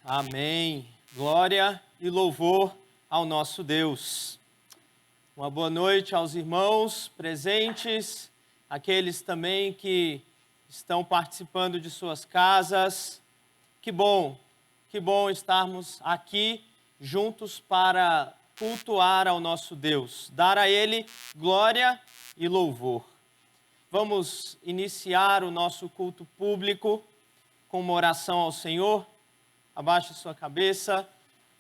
Amém. Glória e louvor ao nosso Deus. Uma boa noite aos irmãos presentes, aqueles também que estão participando de suas casas. Que bom estarmos aqui juntos para cultuar ao nosso Deus, dar a Ele glória e louvor. Vamos iniciar o nosso culto público com uma oração ao Senhor. Abaixe sua cabeça,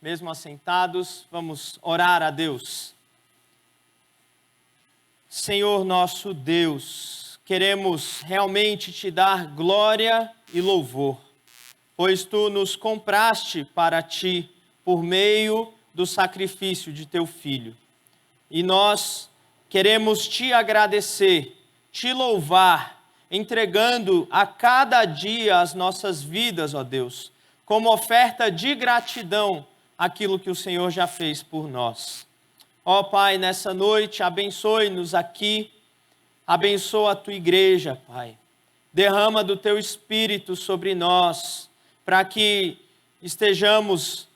mesmo assentados, vamos orar a Deus. Senhor nosso Deus, queremos realmente te dar glória e louvor, pois tu nos compraste para ti por meio do sacrifício de teu Filho. E nós queremos te agradecer, te louvar, entregando a cada dia as nossas vidas, ó Deus, como oferta de gratidão aquilo que o Senhor já fez por nós. Ó Pai, nessa noite, abençoe-nos aqui, abençoa a tua igreja, Pai. Derrama do teu Espírito sobre nós, para que estejamos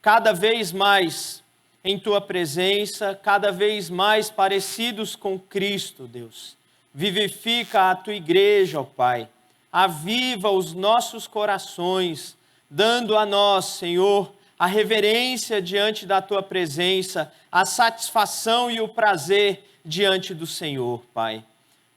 cada vez mais em tua presença, cada vez mais parecidos com Cristo, Deus. Vivifica a tua igreja, ó Pai. Aviva os nossos corações, dando a nós, Senhor, a reverência diante da tua presença, a satisfação e o prazer diante do Senhor, Pai.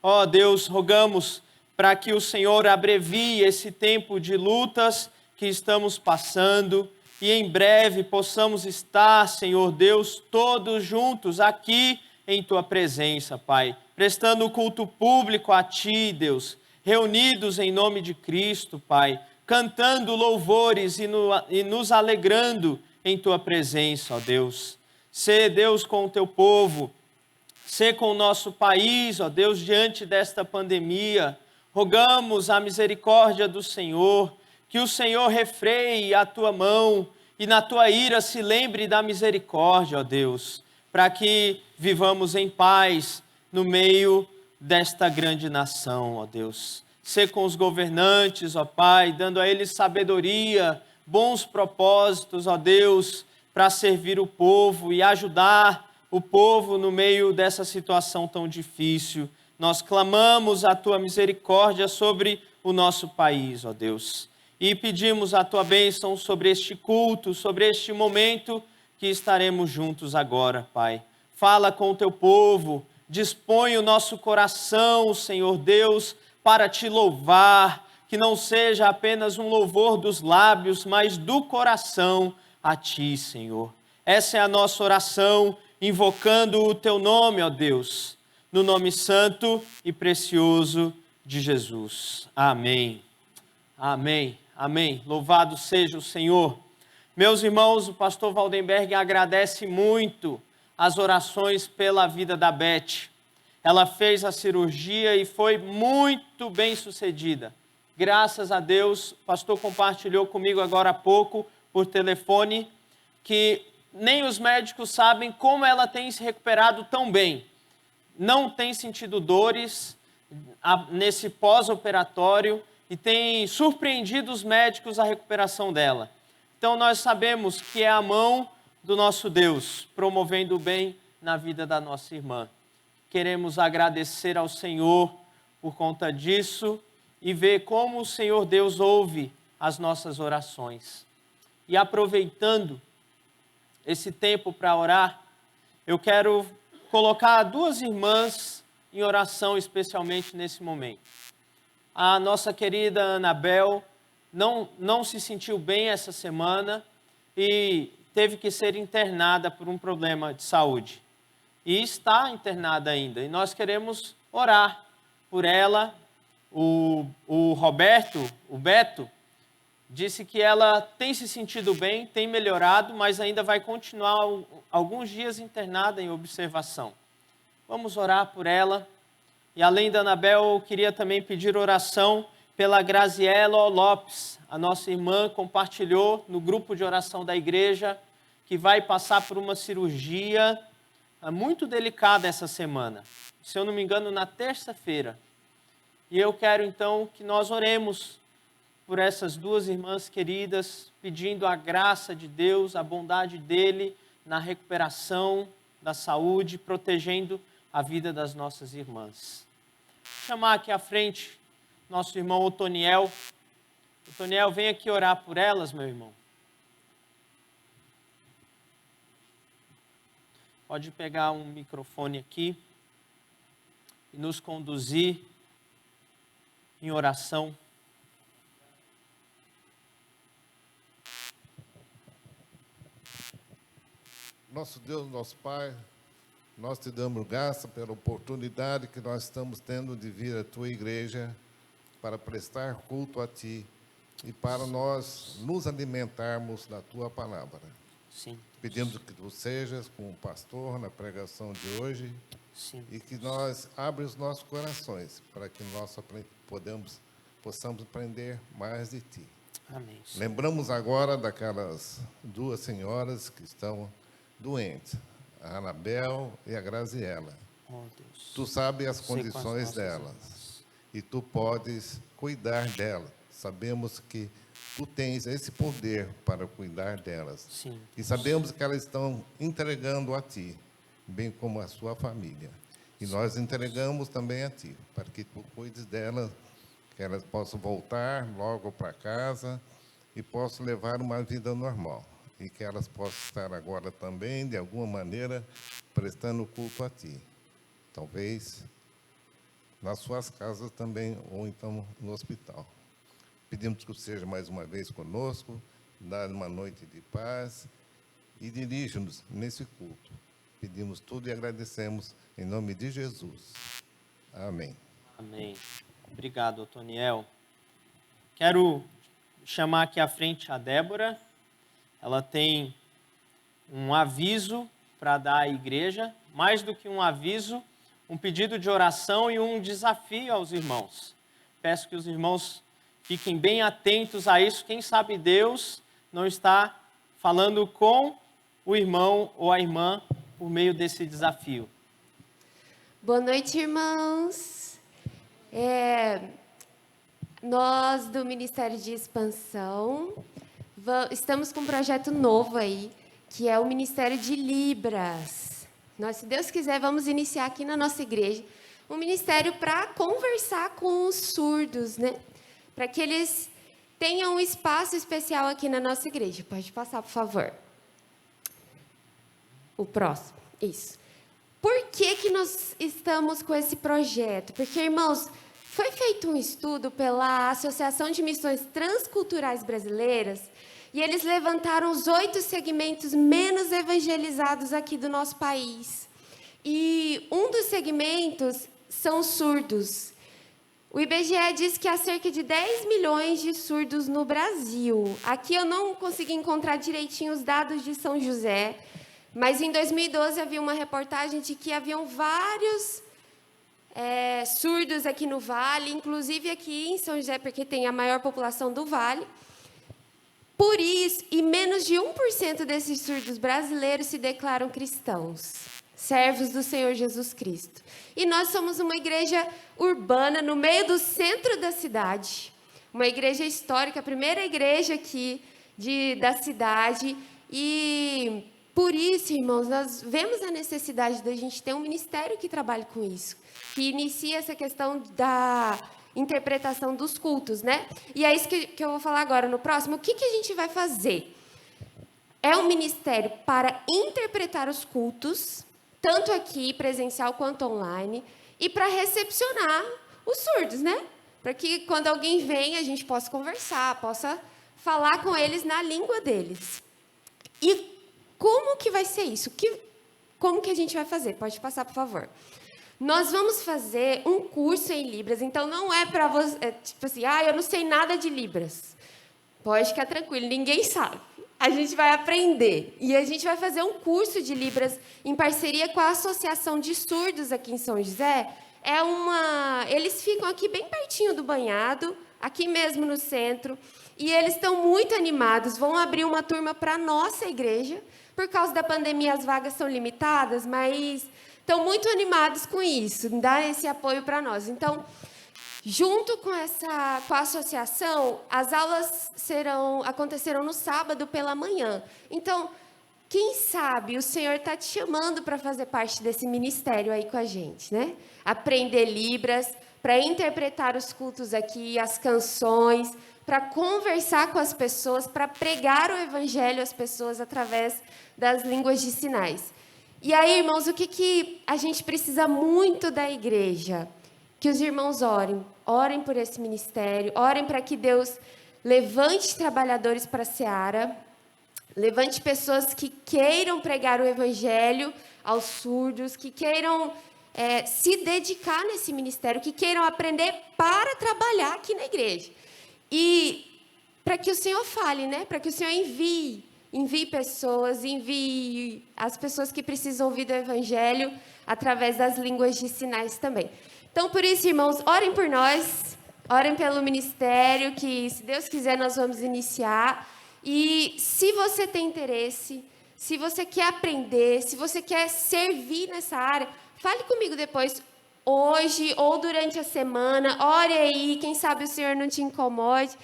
Ó Deus, rogamos para que o Senhor abrevie esse tempo de lutas que estamos passando e em breve possamos estar, Senhor Deus, todos juntos aqui em tua presença, Pai, prestando culto público a ti, Deus, reunidos em nome de Cristo, Pai, cantando louvores e nos alegrando em tua presença, ó Deus. Sê, Deus, com o teu povo, sê com o nosso país, ó Deus, diante desta pandemia. Rogamos a misericórdia do Senhor, que o Senhor refreie a tua mão e na tua ira se lembre da misericórdia, ó Deus, para que vivamos em paz no meio desta grande nação, ó Deus. Ser com os governantes, ó Pai, dando a eles sabedoria, bons propósitos, ó Deus, para servir o povo e ajudar o povo no meio dessa situação tão difícil. Nós clamamos a tua misericórdia sobre o nosso país, ó Deus. E pedimos a tua bênção sobre este culto, sobre este momento que estaremos juntos agora, Pai. Fala com o teu povo, dispõe o nosso coração, Senhor Deus, para te louvar, que não seja apenas um louvor dos lábios, mas do coração a ti, Senhor. Essa é a nossa oração, invocando o teu nome, ó Deus, no nome santo e precioso de Jesus. Amém. Amém. Amém. Louvado seja o Senhor. Meus irmãos, o pastor Valdenberg agradece muito as orações pela vida da Beth. Ela fez a cirurgia e foi muito bem sucedida. Graças a Deus, o pastor compartilhou comigo agora há pouco, por telefone, que nem os médicos sabem como ela tem se recuperado tão bem. Não tem sentido dores nesse pós-operatório e tem surpreendido os médicos a recuperação dela. Então nós sabemos que é a mão do nosso Deus promovendo o bem na vida da nossa irmã. Queremos agradecer ao Senhor por conta disso e ver como o Senhor Deus ouve as nossas orações. E aproveitando esse tempo para orar, eu quero colocar duas irmãs em oração, especialmente nesse momento. A nossa querida Anabel não se sentiu bem essa semana e teve que ser internada por um problema de saúde. E está internada ainda. E nós queremos orar por ela. O Beto, disse que ela tem se sentido bem, tem melhorado, mas ainda vai continuar alguns dias internada em observação. Vamos orar por ela. E além da Anabel, eu queria também pedir oração pela Graziela Lopes. A nossa irmã compartilhou no grupo de oração da igreja que vai passar por uma cirurgia muito delicada essa semana. Se eu não me engano, na terça-feira. E eu quero então que nós oremos por essas duas irmãs queridas, pedindo a graça de Deus, a bondade dele na recuperação da saúde, protegendo a vida das nossas irmãs. Vou chamar aqui à frente nosso irmão Otoniel. Otoniel, vem aqui orar por elas, meu irmão. Pode pegar um microfone aqui e nos conduzir em oração. Nosso Deus, nosso Pai, nós te damos graça pela oportunidade que nós estamos tendo de vir à tua igreja para prestar culto a ti e para nós nos alimentarmos da tua palavra. Sim. Pedimos que tu sejas como pastor na pregação de hoje. Sim. E que nós abra os nossos corações para que nós possamos aprender mais de ti. Amém. Lembramos agora daquelas duas senhoras que estão doentes, a Anabel e a Graziela. Oh, Deus. Tu sabes as Sei com as condições nossas delas irmãs. e tu podes cuidar delas. Sabemos que tu tens esse poder para cuidar delas. Sim. E sabemos que elas estão entregando a ti, bem como a sua família. E nós entregamos também a ti, para que tu cuides delas, que elas possam voltar logo para casa e possam levar uma vida normal. E que elas possam estar agora também, de alguma maneira, prestando culto a ti. Talvez nas suas casas também, ou então no hospital. Pedimos que seja mais uma vez conosco, dá uma noite de paz e dirija-nos nesse culto. Pedimos tudo e agradecemos em nome de Jesus. Amém. Amém. Obrigado, Otoniel. Quero chamar aqui à frente a Débora. Ela tem um aviso para dar à igreja, mais do que um aviso, um pedido de oração e um desafio aos irmãos. Peço que os irmãos fiquem bem atentos a isso. Quem sabe Deus não está falando com o irmão ou a irmã por meio desse desafio. Boa noite, irmãos. Nós do Ministério de Expansão estamos com um projeto novo aí, que é o Ministério de Libras. Nós, se Deus quiser, vamos iniciar aqui na nossa igreja um ministério para conversar com os surdos, né? Para que eles tenham um espaço especial aqui na nossa igreja. Pode passar, por favor. O próximo. Isso. Por que nós estamos com esse projeto? Porque, irmãos, foi feito um estudo pela Associação de Missões Transculturais Brasileiras e eles levantaram os 8 segmentos menos evangelizados aqui do nosso país. E um dos segmentos são surdos. O IBGE diz que há cerca de 10 milhões de surdos no Brasil. Aqui eu não consegui encontrar direitinho os dados de São José, mas em 2012 havia uma reportagem de que haviam vários surdos aqui no Vale, inclusive aqui em São José, porque tem a maior população do Vale. Por isso, e menos de 1% desses surdos brasileiros se declaram cristãos, servos do Senhor Jesus Cristo. E nós somos uma igreja urbana, no meio do centro da cidade, uma igreja histórica, a primeira igreja aqui da cidade. E por isso, irmãos, nós vemos a necessidade da gente ter um ministério que trabalhe com isso, que inicie essa questão da interpretação dos cultos, né? E é isso que eu vou falar agora no próximo. O que a gente vai fazer? É um ministério para interpretar os cultos, tanto aqui, presencial quanto online, e para recepcionar os surdos, né? Para que quando alguém vem, a gente possa conversar, possa falar com eles na língua deles. E como que vai ser isso? Como que a gente vai fazer? Pode passar, por favor. Nós vamos fazer um curso em Libras, então não é para você, tipo assim, eu não sei nada de Libras. Pode ficar tranquilo, ninguém sabe. A gente vai aprender. E a gente vai fazer um curso de Libras em parceria com a Associação de Surdos aqui em São José. Eles ficam aqui bem pertinho do banhado, aqui mesmo no centro, e eles estão muito animados. Vão abrir uma turma para a nossa igreja. Por causa da pandemia, as vagas são limitadas, mas estão muito animados com isso, dar esse apoio para nós. Então, Junto com a associação, as aulas acontecerão no sábado pela manhã. Então, quem sabe o Senhor está te chamando para fazer parte desse ministério aí com a gente, né? Aprender Libras, para interpretar os cultos aqui, as canções, para conversar com as pessoas, para pregar o evangelho às pessoas através das línguas de sinais. E aí, irmãos, o que a gente precisa muito da igreja? Que os irmãos orem por esse ministério, orem para que Deus levante trabalhadores para a seara, levante pessoas que queiram pregar o evangelho aos surdos, que queiram se dedicar nesse ministério, que queiram aprender para trabalhar aqui na igreja. E para que o Senhor fale, né? Para que o Senhor envie pessoas, envie as pessoas que precisam ouvir do evangelho através das línguas de sinais também. Então, por isso, irmãos, orem por nós, orem pelo ministério, que, se Deus quiser, nós vamos iniciar. E se você tem interesse, se você quer aprender, se você quer servir nessa área, fale comigo depois, hoje ou durante a semana, ore aí, quem sabe o Senhor não te incomode.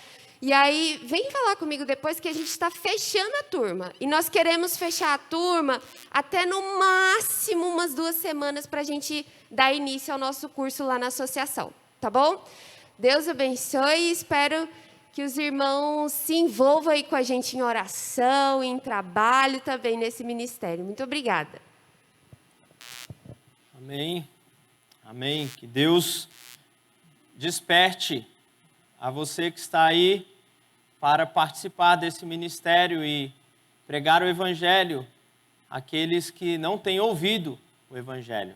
E aí, vem falar comigo depois que a gente está fechando a turma. E nós queremos fechar a turma até no máximo umas 2 semanas para a gente dar início ao nosso curso lá na associação. Tá bom? Deus abençoe e espero que os irmãos se envolvam aí com a gente em oração, em trabalho também nesse ministério. Muito obrigada. Amém. Amém. Que Deus desperte a você que está aí para participar desse ministério e pregar o evangelho àqueles que não têm ouvido o evangelho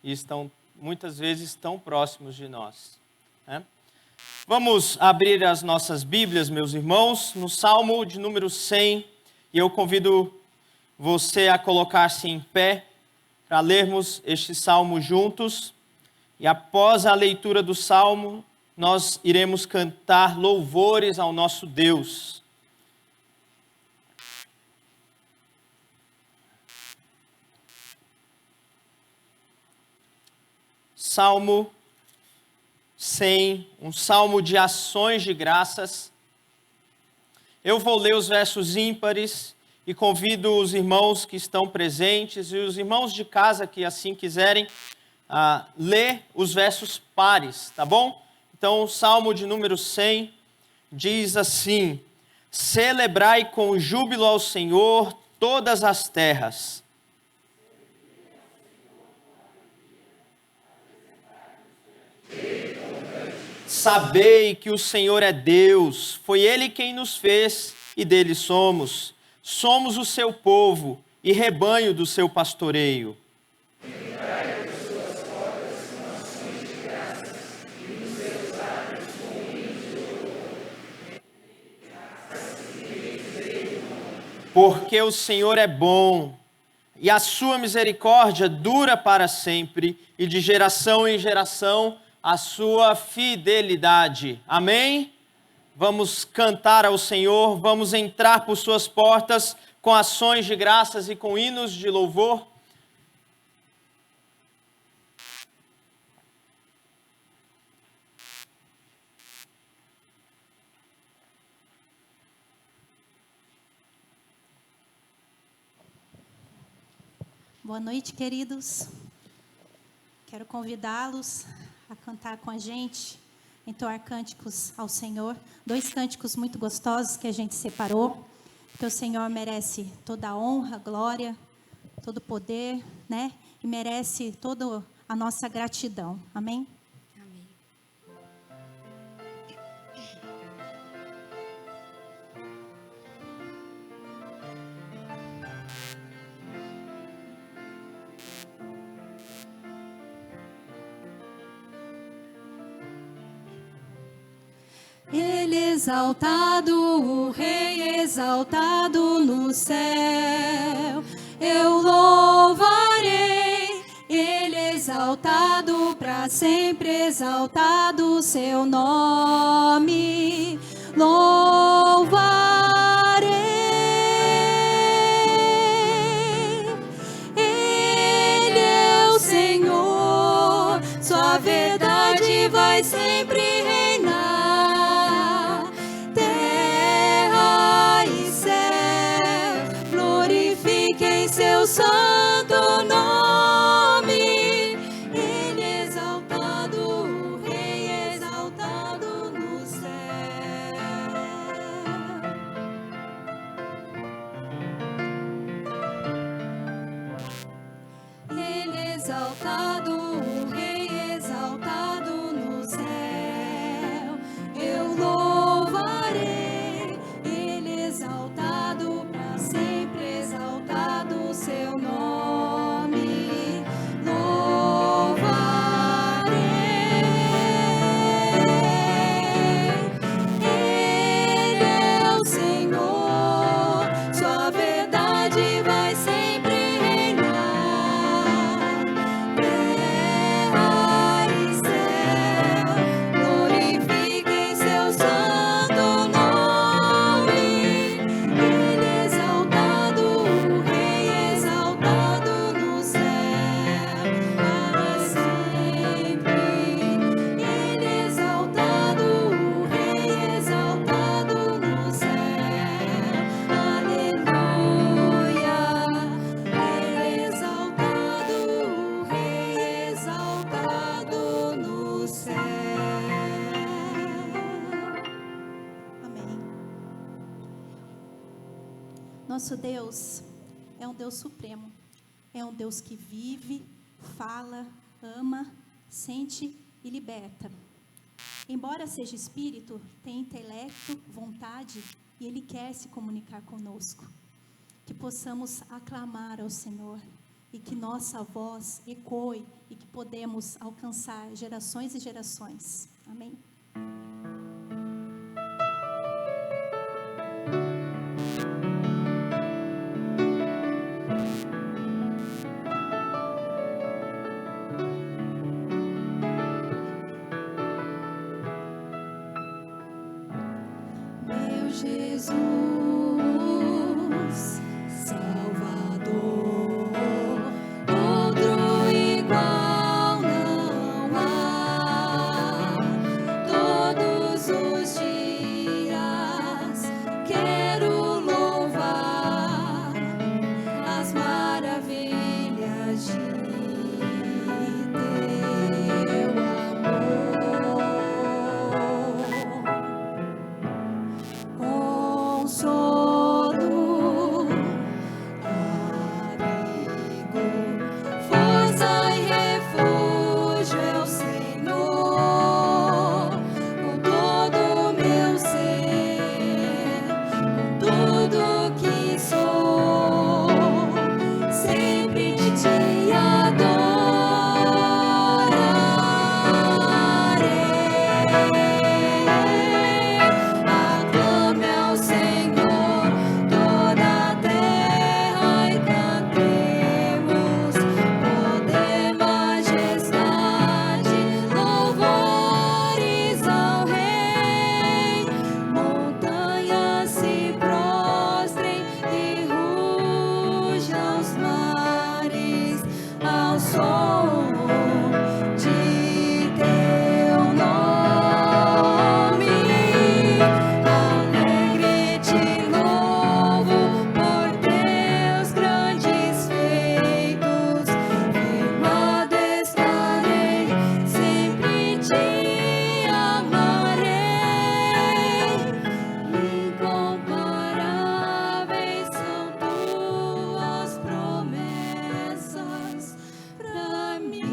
e estão muitas vezes tão próximos de nós, né? Vamos abrir as nossas Bíblias, meus irmãos, no Salmo de número 100, e eu convido você a colocar-se em pé para lermos este salmo juntos. E após a leitura do salmo, nós iremos cantar louvores ao nosso Deus. Salmo 100, um salmo de ações de graças. Eu vou ler os versos ímpares e convido os irmãos que estão presentes e os irmãos de casa que assim quiserem ler os versos pares, tá bom? Então, o Salmo de número 100 diz assim: celebrai com júbilo ao Senhor todas as terras. Sabei que o Senhor é Deus, foi Ele quem nos fez e dele somos. Somos o seu povo e rebanho do seu pastoreio. Porque o Senhor é bom, e a sua misericórdia dura para sempre, e de geração em geração a sua fidelidade. Amém? Vamos cantar ao Senhor, vamos entrar por suas portas com ações de graças e com hinos de louvor. Boa noite, queridos. Quero convidá-los a cantar com a gente, entoar cânticos ao Senhor. 2 cânticos muito gostosos que a gente separou, porque o Senhor merece toda a honra, glória, todo o poder, né? E merece toda a nossa gratidão. Amém? Amém. Ele exaltado, o Rei exaltado no céu, eu louvarei. Ele exaltado, para sempre exaltado o seu nome, louvarei. Ele é o Senhor, sua verdade vai sempre reinar. Terra e céu glorifiquem seu santo nome. Ele exaltado, o Rei exaltado no céu. Ele exaltado, o Rei exaltado no céu. Eu louvarei, Ele exaltado para sempre, exaltado o seu nome. Louvarei. Ele é o Senhor, sua verdade vai sempre reinar. Terra e céu glorifiquem seu santo nome. Ele exaltado, o Rei exaltado no céu para sempre. Ele exaltado, o Rei exaltado no céu. Aleluia. Ele exaltado, o Rei exaltado no céu. Amém. Nosso Deus é um Deus supremo. É um Deus que vive, fala, ama, sente e liberta. Embora seja espírito, tem intelecto, vontade e Ele quer se comunicar conosco. Que possamos aclamar ao Senhor e que nossa voz ecoe e que podemos alcançar gerações e gerações. Amém. Meu Jesus, Salvador, outro igual não há. Todos os dias quero louvar as maravilhas de teu amor. Consolo, abrigo, força e refúgio é o Senhor. Com todo o meu ser, com tudo que sou, sempre de ti adorarei. Aclame ao Senhor toda a terra e cantemos poder, majestade, louvores ao Rei. Montanhas se prostrem e rujam os mares ao som de teu nome. Alegre te louvo por teus grandes feitos. Firmado estarei, sempre te amarei. Incomparáveis são tuas promessas pra mim.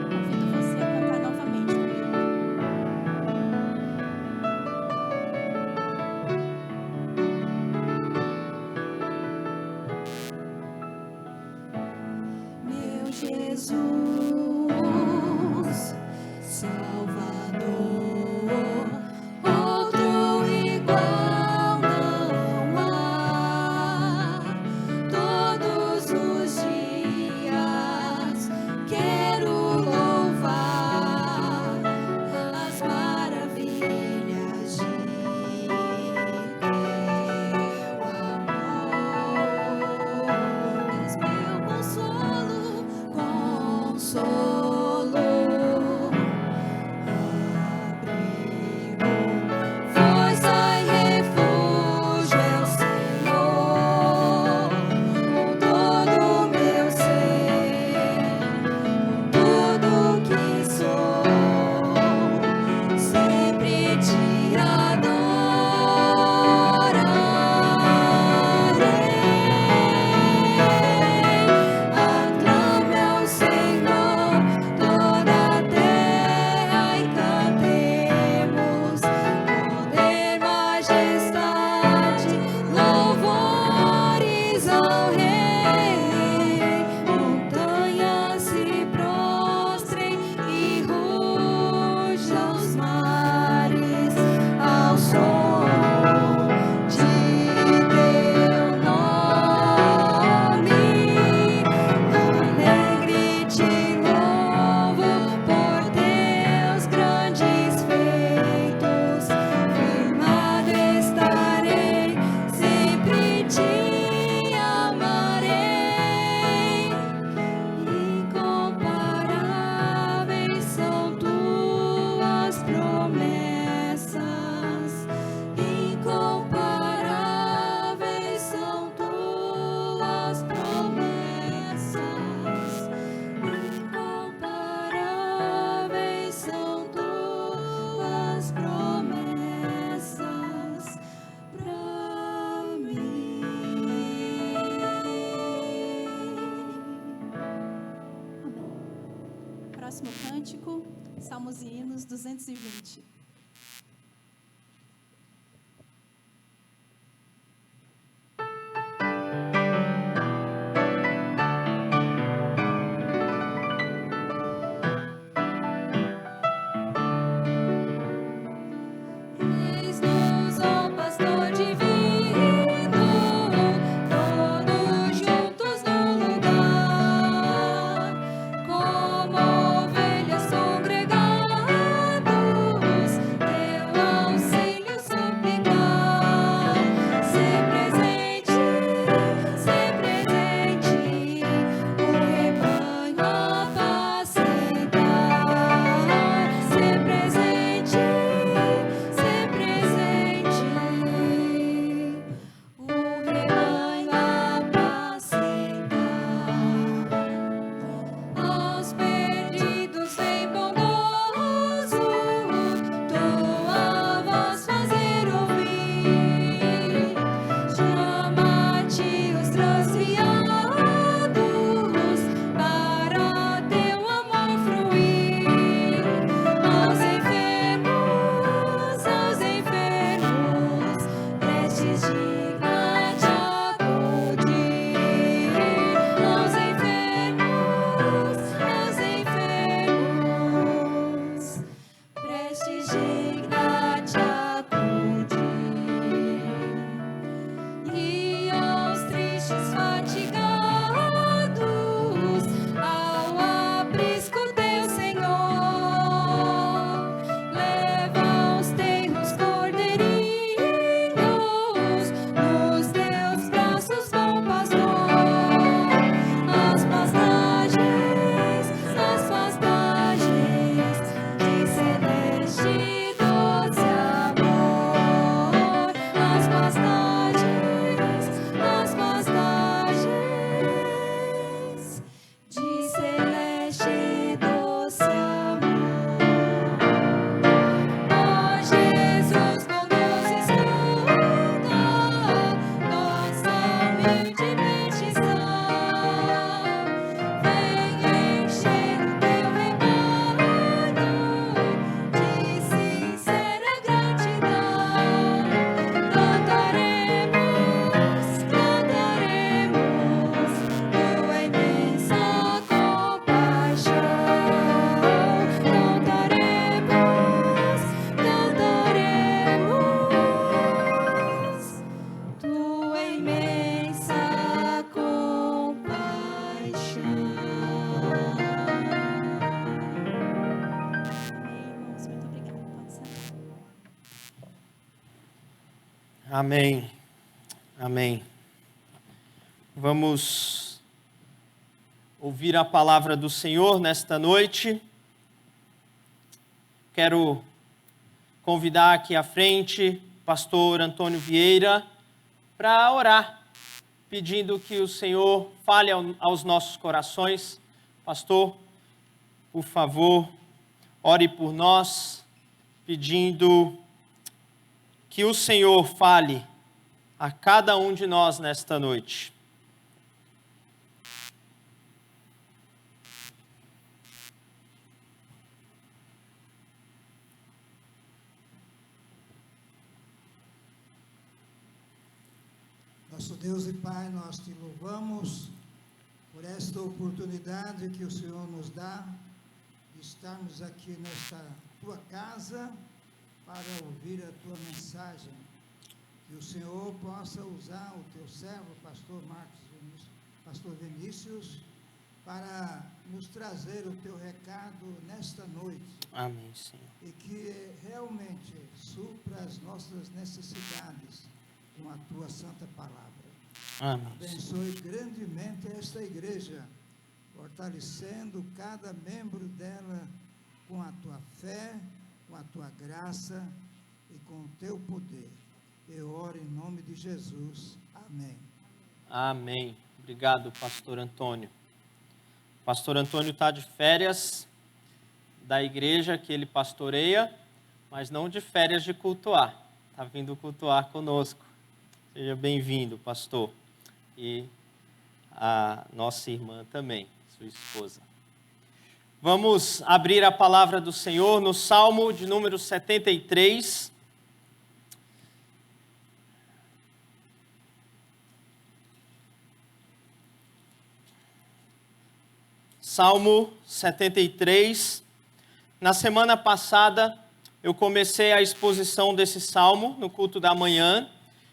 Convido você a cantar novamente comigo. Meu Jesus, Salvador, outro igual não há. Todos os dias quero louvar as maravilhas de teu amor. És meu consolo, próximo cântico, Salmos e Hinos 220. Amém. Amém. Vamos ouvir a palavra do Senhor nesta noite. Quero convidar aqui à frente o pastor Antônio Vieira para orar, pedindo que o Senhor fale aos nossos corações. Pastor, por favor, ore por nós, pedindo que o Senhor fale a cada um de nós nesta noite. Nosso Deus e Pai, nós te louvamos por esta oportunidade que o Senhor nos dá de estarmos aqui nesta tua casa para ouvir a tua mensagem. Que o Senhor possa usar o teu servo, pastor Vinícius, para nos trazer o teu recado nesta noite. Amém, Senhor. E que realmente supra as nossas necessidades com a tua santa palavra. Amém. Abençoe grandemente esta igreja, fortalecendo cada membro dela com a tua fé, com a tua graça e com o teu poder. Eu oro em nome de Jesus. Amém. Amém. Obrigado, pastor Antônio. O pastor Antônio está de férias da igreja que ele pastoreia, mas não de férias de cultuar. Está vindo cultuar conosco. Seja bem-vindo, pastor. E a nossa irmã também, sua esposa. Vamos abrir a palavra do Senhor no Salmo de número 73. Salmo 73. Na semana passada, eu comecei a exposição desse salmo no culto da manhã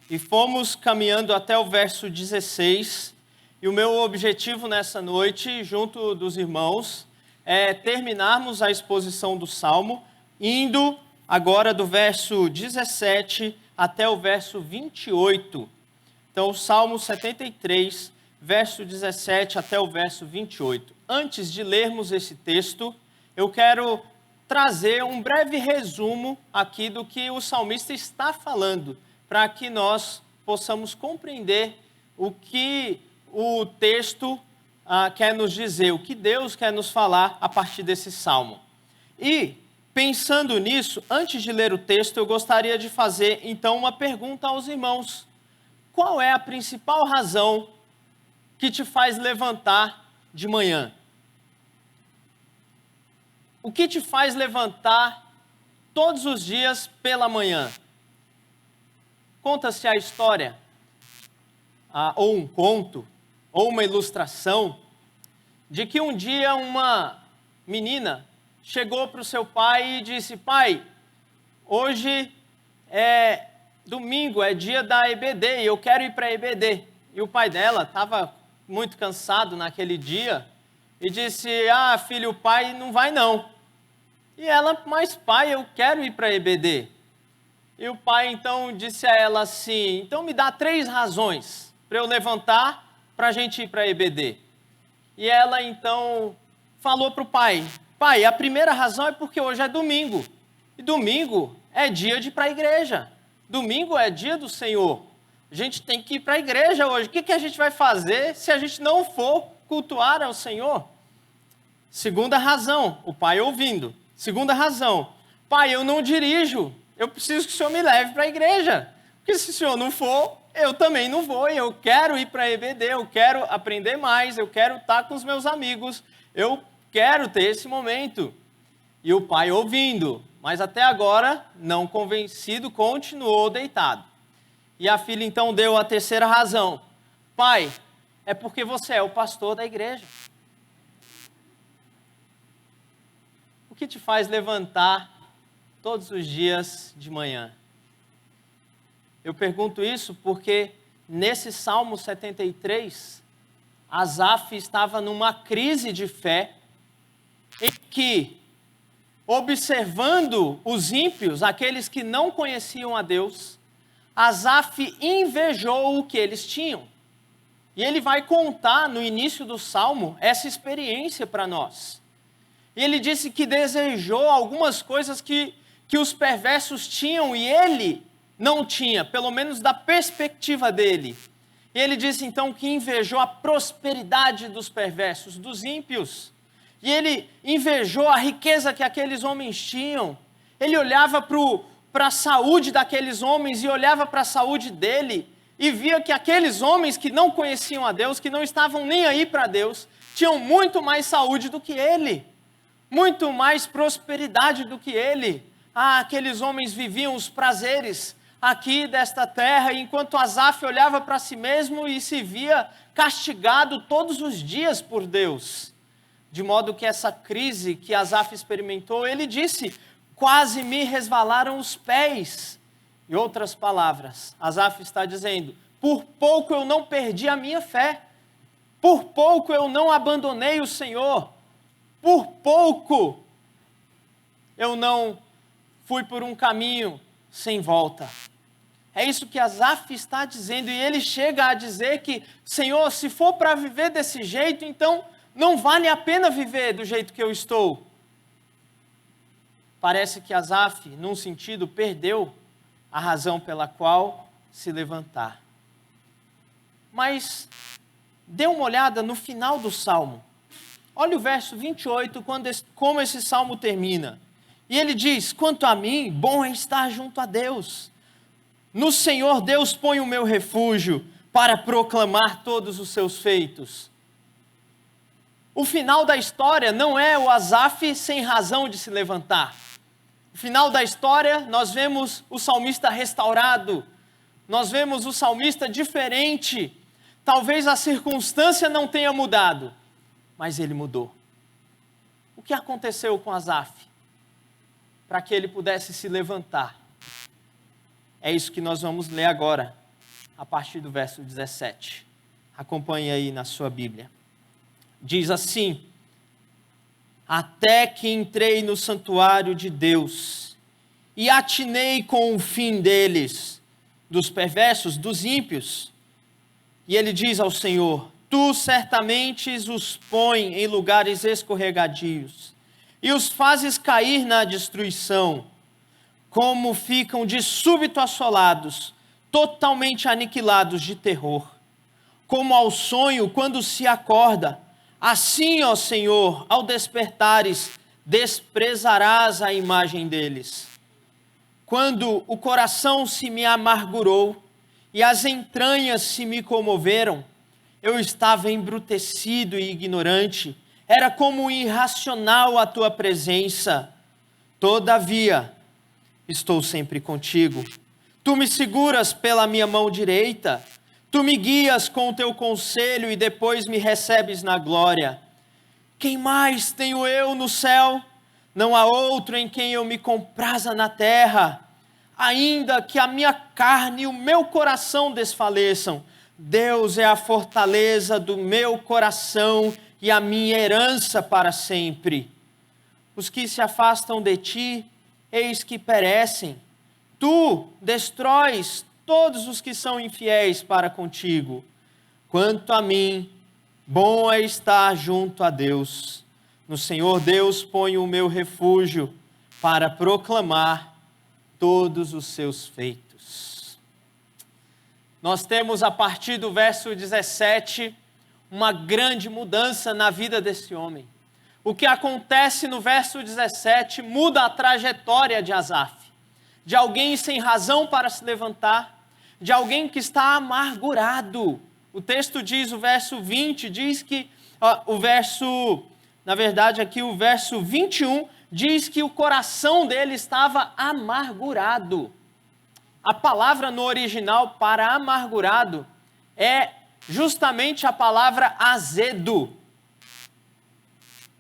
e fomos caminhando até o verso 16. E o meu objetivo nessa noite, junto dos irmãos, é terminarmos a exposição do salmo, indo agora do verso 17 até o verso 28. Então, o Salmo 73, verso 17 até o verso 28. Antes de lermos esse texto, eu quero trazer um breve resumo aqui do que o salmista está falando, para que nós possamos compreender o que o texto quer nos dizer, o que Deus quer nos falar a partir desse salmo. E, pensando nisso, antes de ler o texto, eu gostaria de fazer, então, uma pergunta aos irmãos. Qual é a principal razão que te faz levantar de manhã? O que te faz levantar todos os dias pela manhã? Conta-se a história, ou um conto, ou uma ilustração, de que um dia uma menina chegou para o seu pai e disse: pai, hoje é domingo, é dia da EBD, e eu quero ir para a EBD. E o pai dela estava muito cansado naquele dia e disse: ah, filho, o pai não vai não. E ela: mas pai, eu quero ir para a EBD. E o pai então disse a ela assim: então me dá 3 razões para eu levantar para a gente ir para a EBD. E ela então falou para o pai: pai, a primeira razão é porque hoje é domingo. E domingo é dia de ir para a igreja. Domingo é dia do Senhor. A gente tem que ir para a igreja hoje. O que a gente vai fazer se a gente não for cultuar ao Senhor? Segunda razão, o pai ouvindo. Segunda razão: pai, eu não dirijo. Eu preciso que o senhor me leve para a igreja. Porque se o senhor não for, eu também não vou. Eu quero ir para a EBD, eu quero aprender mais, eu quero estar com os meus amigos. Eu quero ter esse momento. E o pai ouvindo, mas até agora, não convencido, continuou deitado. E a filha então deu a terceira razão: pai, é porque você é o pastor da igreja. O que te faz levantar todos os dias de manhã? Eu pergunto isso porque nesse Salmo 73, Asaf estava numa crise de fé em que, observando os ímpios, aqueles que não conheciam a Deus, Asaf invejou o que eles tinham. E ele vai contar no início do Salmo essa experiência para nós. E ele disse que desejou algumas coisas que os perversos tinham e ele não tinha, pelo menos da perspectiva dele. E ele disse então que invejou a prosperidade dos perversos, dos ímpios. E ele invejou a riqueza que aqueles homens tinham. Ele olhava para a saúde daqueles homens e olhava para a saúde dele e via que aqueles homens que não conheciam a Deus, que não estavam nem aí para Deus, tinham muito mais saúde do que ele, muito mais prosperidade do que ele. Aqueles homens viviam os prazeres aqui desta terra, enquanto Asaf olhava para si mesmo e se via castigado todos os dias por Deus. De modo que essa crise que Asaf experimentou, ele disse: quase me resvalaram os pés. Em outras palavras, Asaf está dizendo: por pouco eu não perdi a minha fé, por pouco eu não abandonei o Senhor, por pouco eu não fui por um caminho sem volta. É isso que Asaf está dizendo, e ele chega a dizer que: Senhor, se for para viver desse jeito, então não vale a pena viver do jeito que eu estou. Parece que Asaf, num sentido, perdeu a razão pela qual se levantar. Mas dê uma olhada no final do Salmo. Olha o verso 28, como esse Salmo termina. E ele diz: quanto a mim, bom é estar junto a Deus. No Senhor Deus põe o meu refúgio para proclamar todos os seus feitos. O final da história não é o Asaf sem razão de se levantar. No final da história, nós vemos o salmista restaurado, nós vemos o salmista diferente. Talvez a circunstância não tenha mudado, mas ele mudou. O que aconteceu com Asaf? Para que ele pudesse se levantar. É isso que nós vamos ler agora, a partir do verso 17. Acompanhe aí na sua Bíblia. Diz assim: até que entrei no santuário de Deus e atinei com o fim deles, dos perversos, dos ímpios. E ele diz ao Senhor: tu certamente os pões em lugares escorregadios e os fazes cair na destruição, como ficam de súbito assolados, totalmente aniquilados de terror. Como ao sonho quando se acorda, assim, ó Senhor, ao despertares, desprezarás a imagem deles. Quando o coração se me amargurou e as entranhas se me comoveram, eu estava embrutecido e ignorante, era como irracional a tua presença. Todavia, estou sempre contigo. Tu me seguras pela minha mão direita, tu me guias com o teu conselho e depois me recebes na glória. Quem mais tenho eu no céu? Não há outro em quem eu me compraza na terra. Ainda que a minha carne e o meu coração desfaleçam, Deus é a fortaleza do meu coração e a minha herança para sempre. Os que se afastam de ti, eis que perecem. Tu destróis todos os que são infiéis para contigo. Quanto a mim, bom é estar junto a Deus. No Senhor Deus ponho o meu refúgio para proclamar todos os seus feitos. Nós temos a partir do verso 17 uma grande mudança na vida desse homem. O que acontece no verso 17 muda a trajetória de Asaf, de alguém sem razão para se levantar, de alguém que está amargurado. O texto diz, o verso 20, diz que, o verso 21, diz que o coração dele estava amargurado. A palavra no original para amargurado é justamente a palavra azedo.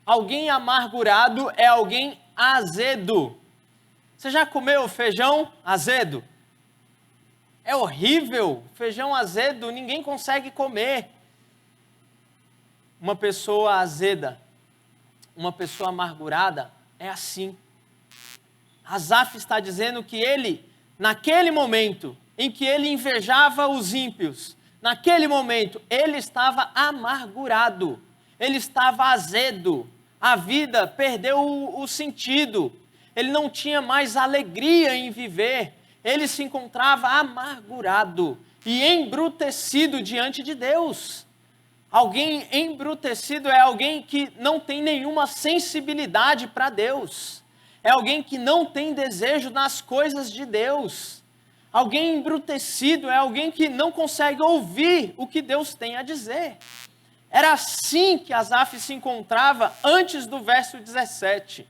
Alguém amargurado é alguém azedo. Você já comeu feijão azedo? É horrível, feijão azedo, ninguém consegue comer. Uma pessoa azeda, uma pessoa amargurada, é assim. Asaf está dizendo que ele, naquele momento em que ele invejava os ímpios, naquele momento ele estava amargurado, ele estava azedo, a vida perdeu o sentido, ele não tinha mais alegria em viver, ele se encontrava amargurado e embrutecido diante de Deus. Alguém embrutecido é alguém que não tem nenhuma sensibilidade para Deus. É alguém que não tem desejo nas coisas de Deus. Alguém embrutecido é alguém que não consegue ouvir o que Deus tem a dizer. Era assim que Asaf se encontrava antes do verso 17.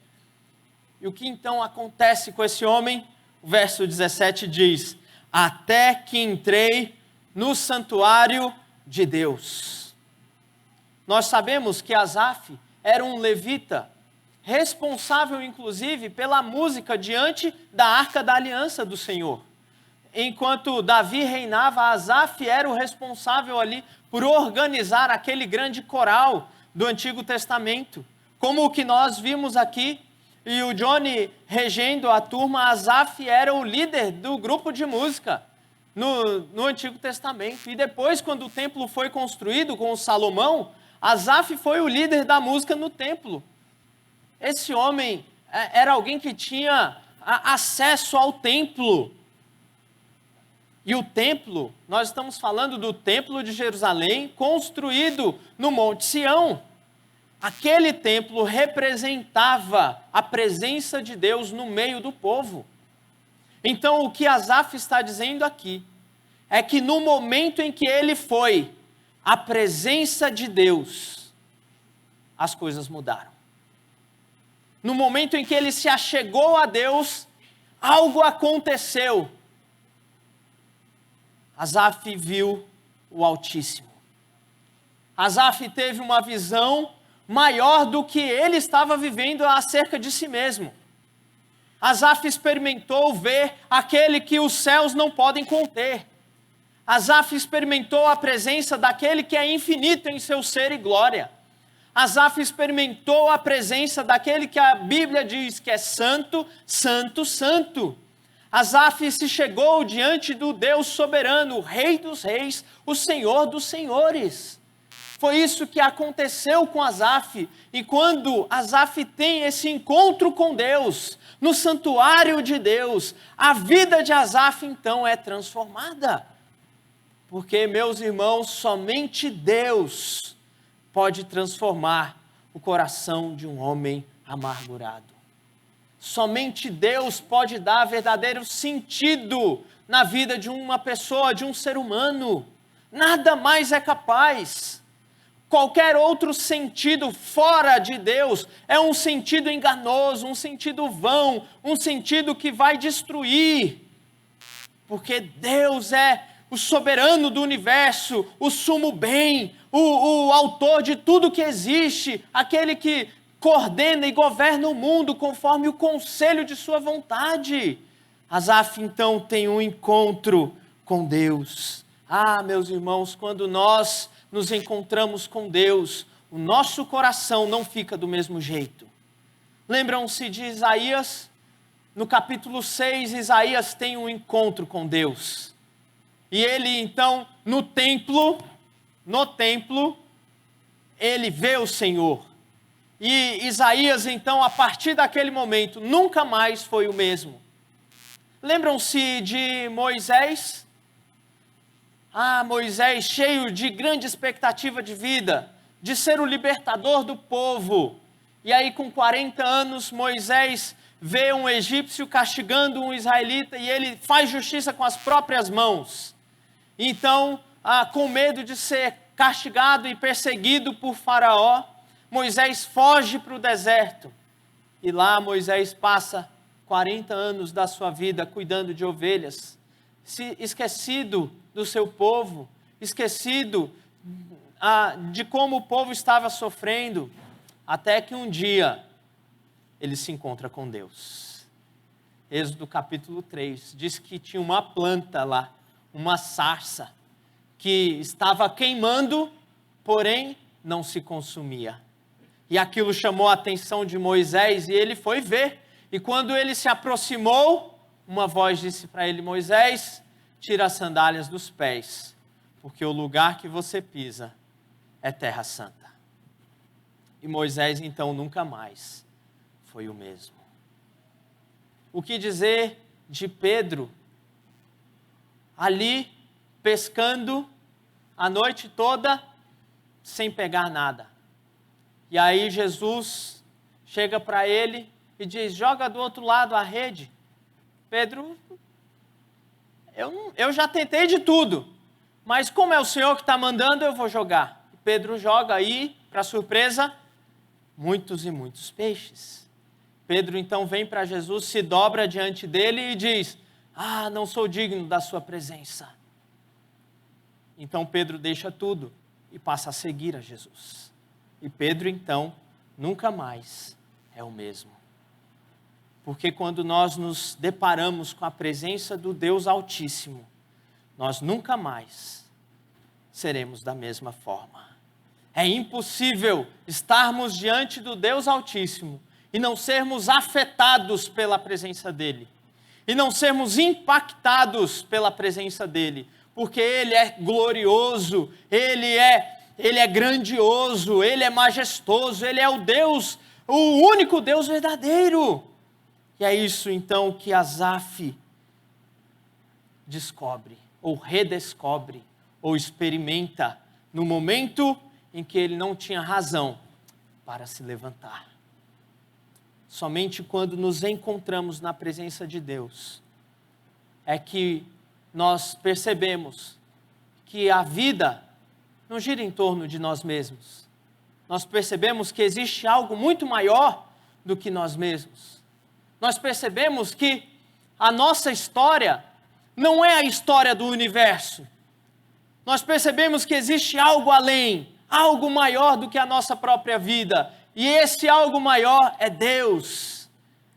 E o que então acontece com esse homem? O verso 17 diz: até que entrei no santuário de Deus. Nós sabemos que Asaf era um levita, responsável inclusive pela música diante da Arca da Aliança do Senhor. Enquanto Davi reinava, Asaf era o responsável ali por organizar aquele grande coral do Antigo Testamento. Como o que nós vimos aqui, e o Johnny regendo a turma, Asaf era o líder do grupo de música no Antigo Testamento. E depois, quando o templo foi construído com Salomão, Asaf foi o líder da música no templo. Esse homem era alguém que tinha acesso ao templo. E o templo, nós estamos falando do templo de Jerusalém, construído no Monte Sião. Aquele templo representava a presença de Deus no meio do povo. Então, o que Asaf está dizendo aqui é que no momento em que ele foi à presença de Deus, as coisas mudaram. No momento em que ele se achegou a Deus, algo aconteceu. Asaf viu o Altíssimo. Asaf teve uma visão maior do que ele estava vivendo acerca de si mesmo. Asaf experimentou ver aquele que os céus não podem conter. Asaf experimentou a presença daquele que é infinito em seu ser e glória. Asaf experimentou a presença daquele que a Bíblia diz que é santo, santo, santo. Asaf se chegou diante do Deus soberano, o Rei dos reis, o Senhor dos senhores. Foi isso que aconteceu com Asaf. E quando Asaf tem esse encontro com Deus, no santuário de Deus, a vida de Asaf então é transformada. Porque, meus irmãos, somente Deus pode transformar o coração de um homem amargurado. Somente Deus pode dar verdadeiro sentido na vida de uma pessoa, de um ser humano. Nada mais é capaz. Qualquer outro sentido fora de Deus é um sentido enganoso, um sentido vão, um sentido que vai destruir. Porque Deus é o soberano do universo, o sumo bem, o autor de tudo que existe, aquele que coordena e governa o mundo conforme o conselho de sua vontade. Asaf então tem um encontro com Deus. Ah, meus irmãos, quando nós nos encontramos com Deus, o nosso coração não fica do mesmo jeito. Lembram-se de Isaías? No capítulo 6, Isaías tem um encontro com Deus. E ele então, no templo, ele vê o Senhor. E Isaías então, a partir daquele momento, nunca mais foi o mesmo. Lembram-se de Moisés? Ah, Moisés, cheio de grande expectativa de vida, de ser o libertador do povo. E aí, com 40 anos, Moisés vê um egípcio castigando um israelita e ele faz justiça com as próprias mãos. Então, com medo de ser castigado e perseguido por Faraó, Moisés foge para o deserto. E lá Moisés passa 40 anos da sua vida cuidando de ovelhas, esquecido do seu povo, esquecido de como o povo estava sofrendo, até que um dia ele se encontra com Deus. Êxodo capítulo 3, diz que tinha uma planta lá, uma sarça, que estava queimando, porém não se consumia. E aquilo chamou a atenção de Moisés e ele foi ver. E quando ele se aproximou, uma voz disse para ele: Moisés, tira as sandálias dos pés, porque o lugar que você pisa é terra santa. E Moisés então nunca mais foi o mesmo. O que dizer de Pedro? Ali, pescando a noite toda, sem pegar nada. E aí Jesus chega para ele e diz: joga do outro lado a rede. Pedro, eu já tentei de tudo, mas como é o Senhor que está mandando, eu vou jogar. Pedro joga aí, para surpresa, muitos e muitos peixes. Pedro então vem para Jesus, se dobra diante dele e diz: ah, não sou digno da sua presença. Então Pedro deixa tudo e passa a seguir a Jesus. E Pedro então nunca mais é o mesmo. Porque quando nós nos deparamos com a presença do Deus Altíssimo, nós nunca mais seremos da mesma forma. É impossível estarmos diante do Deus Altíssimo e não sermos afetados pela presença dEle. E não sermos impactados pela presença dEle. Porque Ele é glorioso, Ele é grandioso, Ele é majestoso, Ele é o Deus, o único Deus verdadeiro. E é isso então que Asaf descobre, ou redescobre, ou experimenta no momento em que ele não tinha razão para se levantar. Somente quando nos encontramos na presença de Deus é que nós percebemos que a vida não gira em torno de nós mesmos. nós percebemos que existe algo muito maior do que nós mesmos. Nós percebemos que a nossa história não é a história do universo. Nós percebemos que existe algo além, algo maior do que a nossa própria vida. E esse algo maior é Deus,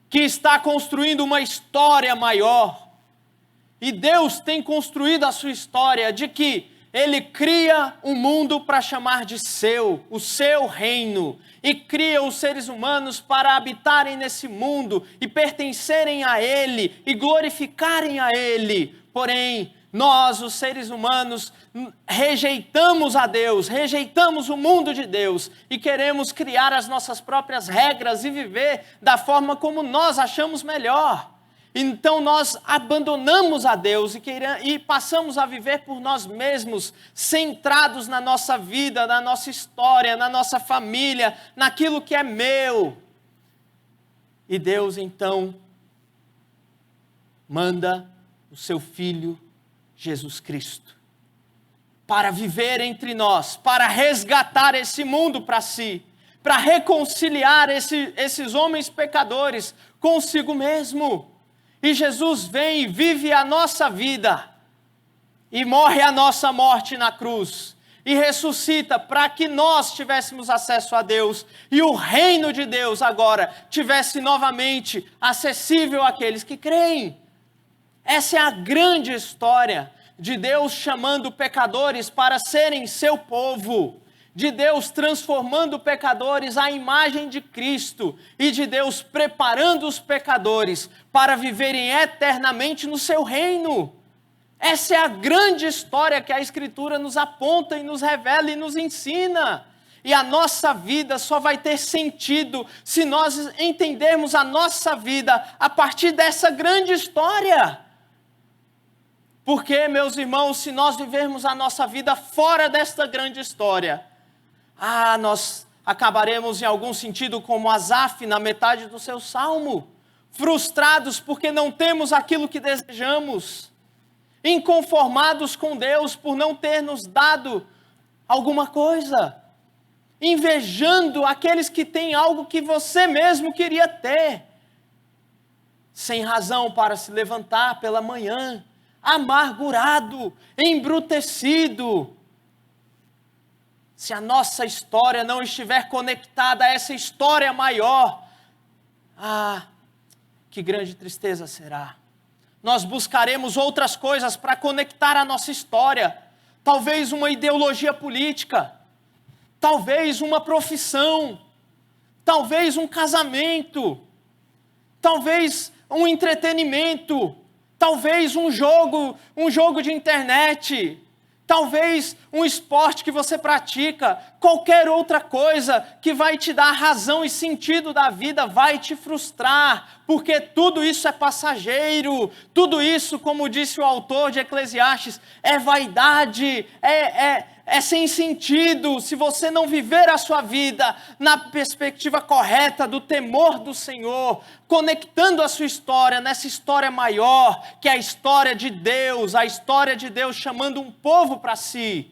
que está construindo uma história maior. E Deus tem construído a sua história de que Ele cria um mundo para chamar de seu, o seu reino. E cria os seres humanos para habitarem nesse mundo e pertencerem a Ele e glorificarem a Ele. Porém, nós, os seres humanos, rejeitamos a Deus, rejeitamos o mundo de Deus e queremos criar as nossas próprias regras e viver da forma como nós achamos melhor. Então nós abandonamos a Deus e passamos a viver por nós mesmos, centrados na nossa vida, na nossa história, na nossa família, naquilo que é meu. E Deus então manda o seu Filho Jesus Cristo para viver entre nós, para resgatar esse mundo para si, para reconciliar esses homens pecadores consigo mesmo. E Jesus vem e vive a nossa vida, e morre a nossa morte na cruz, e ressuscita para que nós tivéssemos acesso a Deus, e o reino de Deus agora tivesse novamente acessível àqueles que creem. Essa é a grande história de Deus chamando pecadores para serem seu povo, de Deus transformando pecadores à imagem de Cristo e de Deus preparando os pecadores para viverem eternamente no seu reino. Essa é a grande história que a Escritura nos aponta e nos revela e nos ensina. E a nossa vida só vai ter sentido se nós entendermos a nossa vida a partir dessa grande história. Porque, meus irmãos, se nós vivermos a nossa vida fora desta grande história, nós acabaremos em algum sentido como Asaf na metade do seu salmo, frustrados porque não temos aquilo que desejamos, inconformados com Deus por não ter nos dado alguma coisa, invejando aqueles que têm algo que você mesmo queria ter, sem razão para se levantar pela manhã, amargurado, embrutecido. Se a nossa história não estiver conectada a essa história maior, que grande tristeza será. Nós buscaremos outras coisas para conectar a nossa história. Talvez uma ideologia política, talvez uma profissão, talvez um casamento, talvez um entretenimento, talvez um jogo de internet, talvez um esporte que você pratica, qualquer outra coisa que vai te dar razão e sentido da vida vai te frustrar, porque tudo isso é passageiro, tudo isso, como disse o autor de Eclesiastes, é vaidade, é sem sentido, se você não viver a sua vida na perspectiva correta do temor do Senhor, conectando a sua história nessa história maior, que é a história de Deus chamando um povo para si.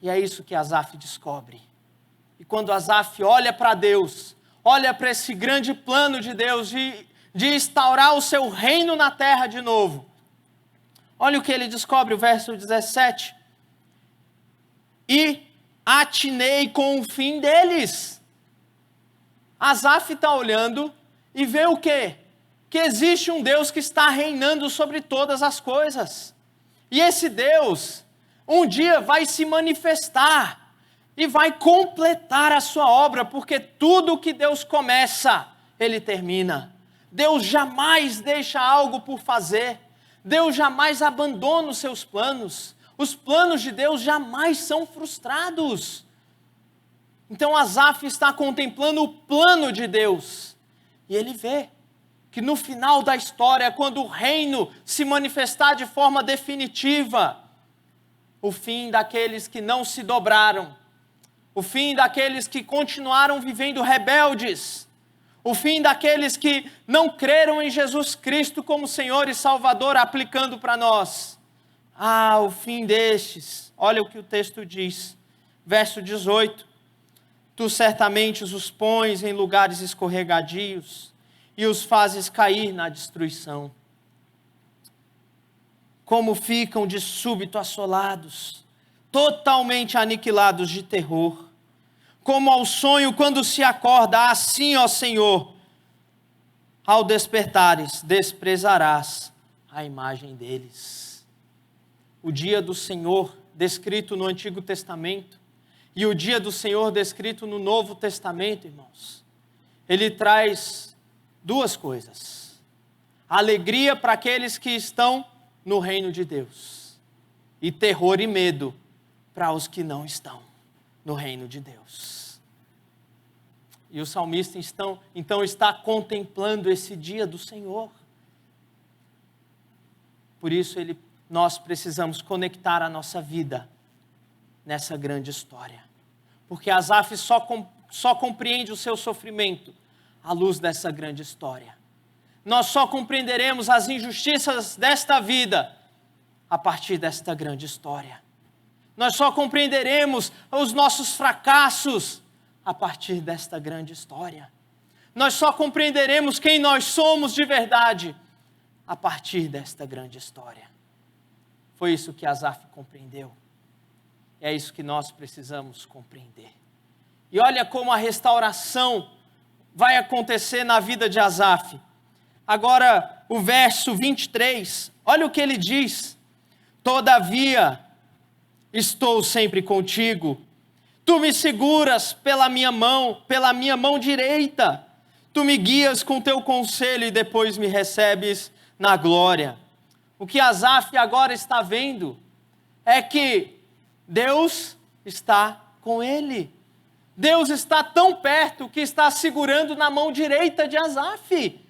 E é isso que Asaf descobre. E quando Asaf olha para Deus, olha para esse grande plano de Deus de instaurar o seu reino na terra de novo, olha o que ele descobre, o verso 17. E atinei com o fim deles. Asaf está olhando e vê o quê? Que existe um Deus que está reinando sobre todas as coisas. E esse Deus, um dia vai se manifestar e vai completar a sua obra, porque tudo que Deus começa, Ele termina. Deus jamais deixa algo por fazer. Deus jamais abandona os seus planos. Os planos de Deus jamais são frustrados. Então Asaf está contemplando o plano de Deus. E ele vê que no final da história, quando o reino se manifestar de forma definitiva, o fim daqueles que não se dobraram, o fim daqueles que continuaram vivendo rebeldes, o fim daqueles que não creram em Jesus Cristo como Senhor e Salvador, aplicando para nós. O fim destes, olha o que o texto diz, Verso 18. Tu certamente os pões em lugares escorregadios e os fazes cair na destruição. Como ficam de súbito assolados, totalmente aniquilados de terror. Como ao sonho quando se acorda, assim, ó Senhor, ao despertares, desprezarás a imagem deles. O dia do Senhor, descrito no Antigo Testamento, e o dia do Senhor descrito no Novo Testamento, irmãos, ele traz duas coisas: alegria para aqueles que estão no reino de Deus, e terror e medo para os que não estão no reino de Deus. E o salmista então está contemplando esse dia do Senhor. Por isso nós precisamos conectar a nossa vida nessa grande história. Porque Asaf só compreende o seu sofrimento à luz dessa grande história. Nós só compreenderemos as injustiças desta vida a partir desta grande história. Nós só compreenderemos os nossos fracassos a partir desta grande história. Nós só compreenderemos quem nós somos de verdade a partir desta grande história. Foi isso que Asaf compreendeu. É isso que nós precisamos compreender. E olha como a restauração vai acontecer na vida de Asaf. Agora, o verso 23, olha o que ele diz. Todavia, estou sempre contigo. Tu me seguras pela minha mão direita. Tu me guias com teu conselho e depois me recebes na glória. O que Asaf agora está vendo é que Deus está com ele. Deus está tão perto que está segurando na mão direita de Asaf.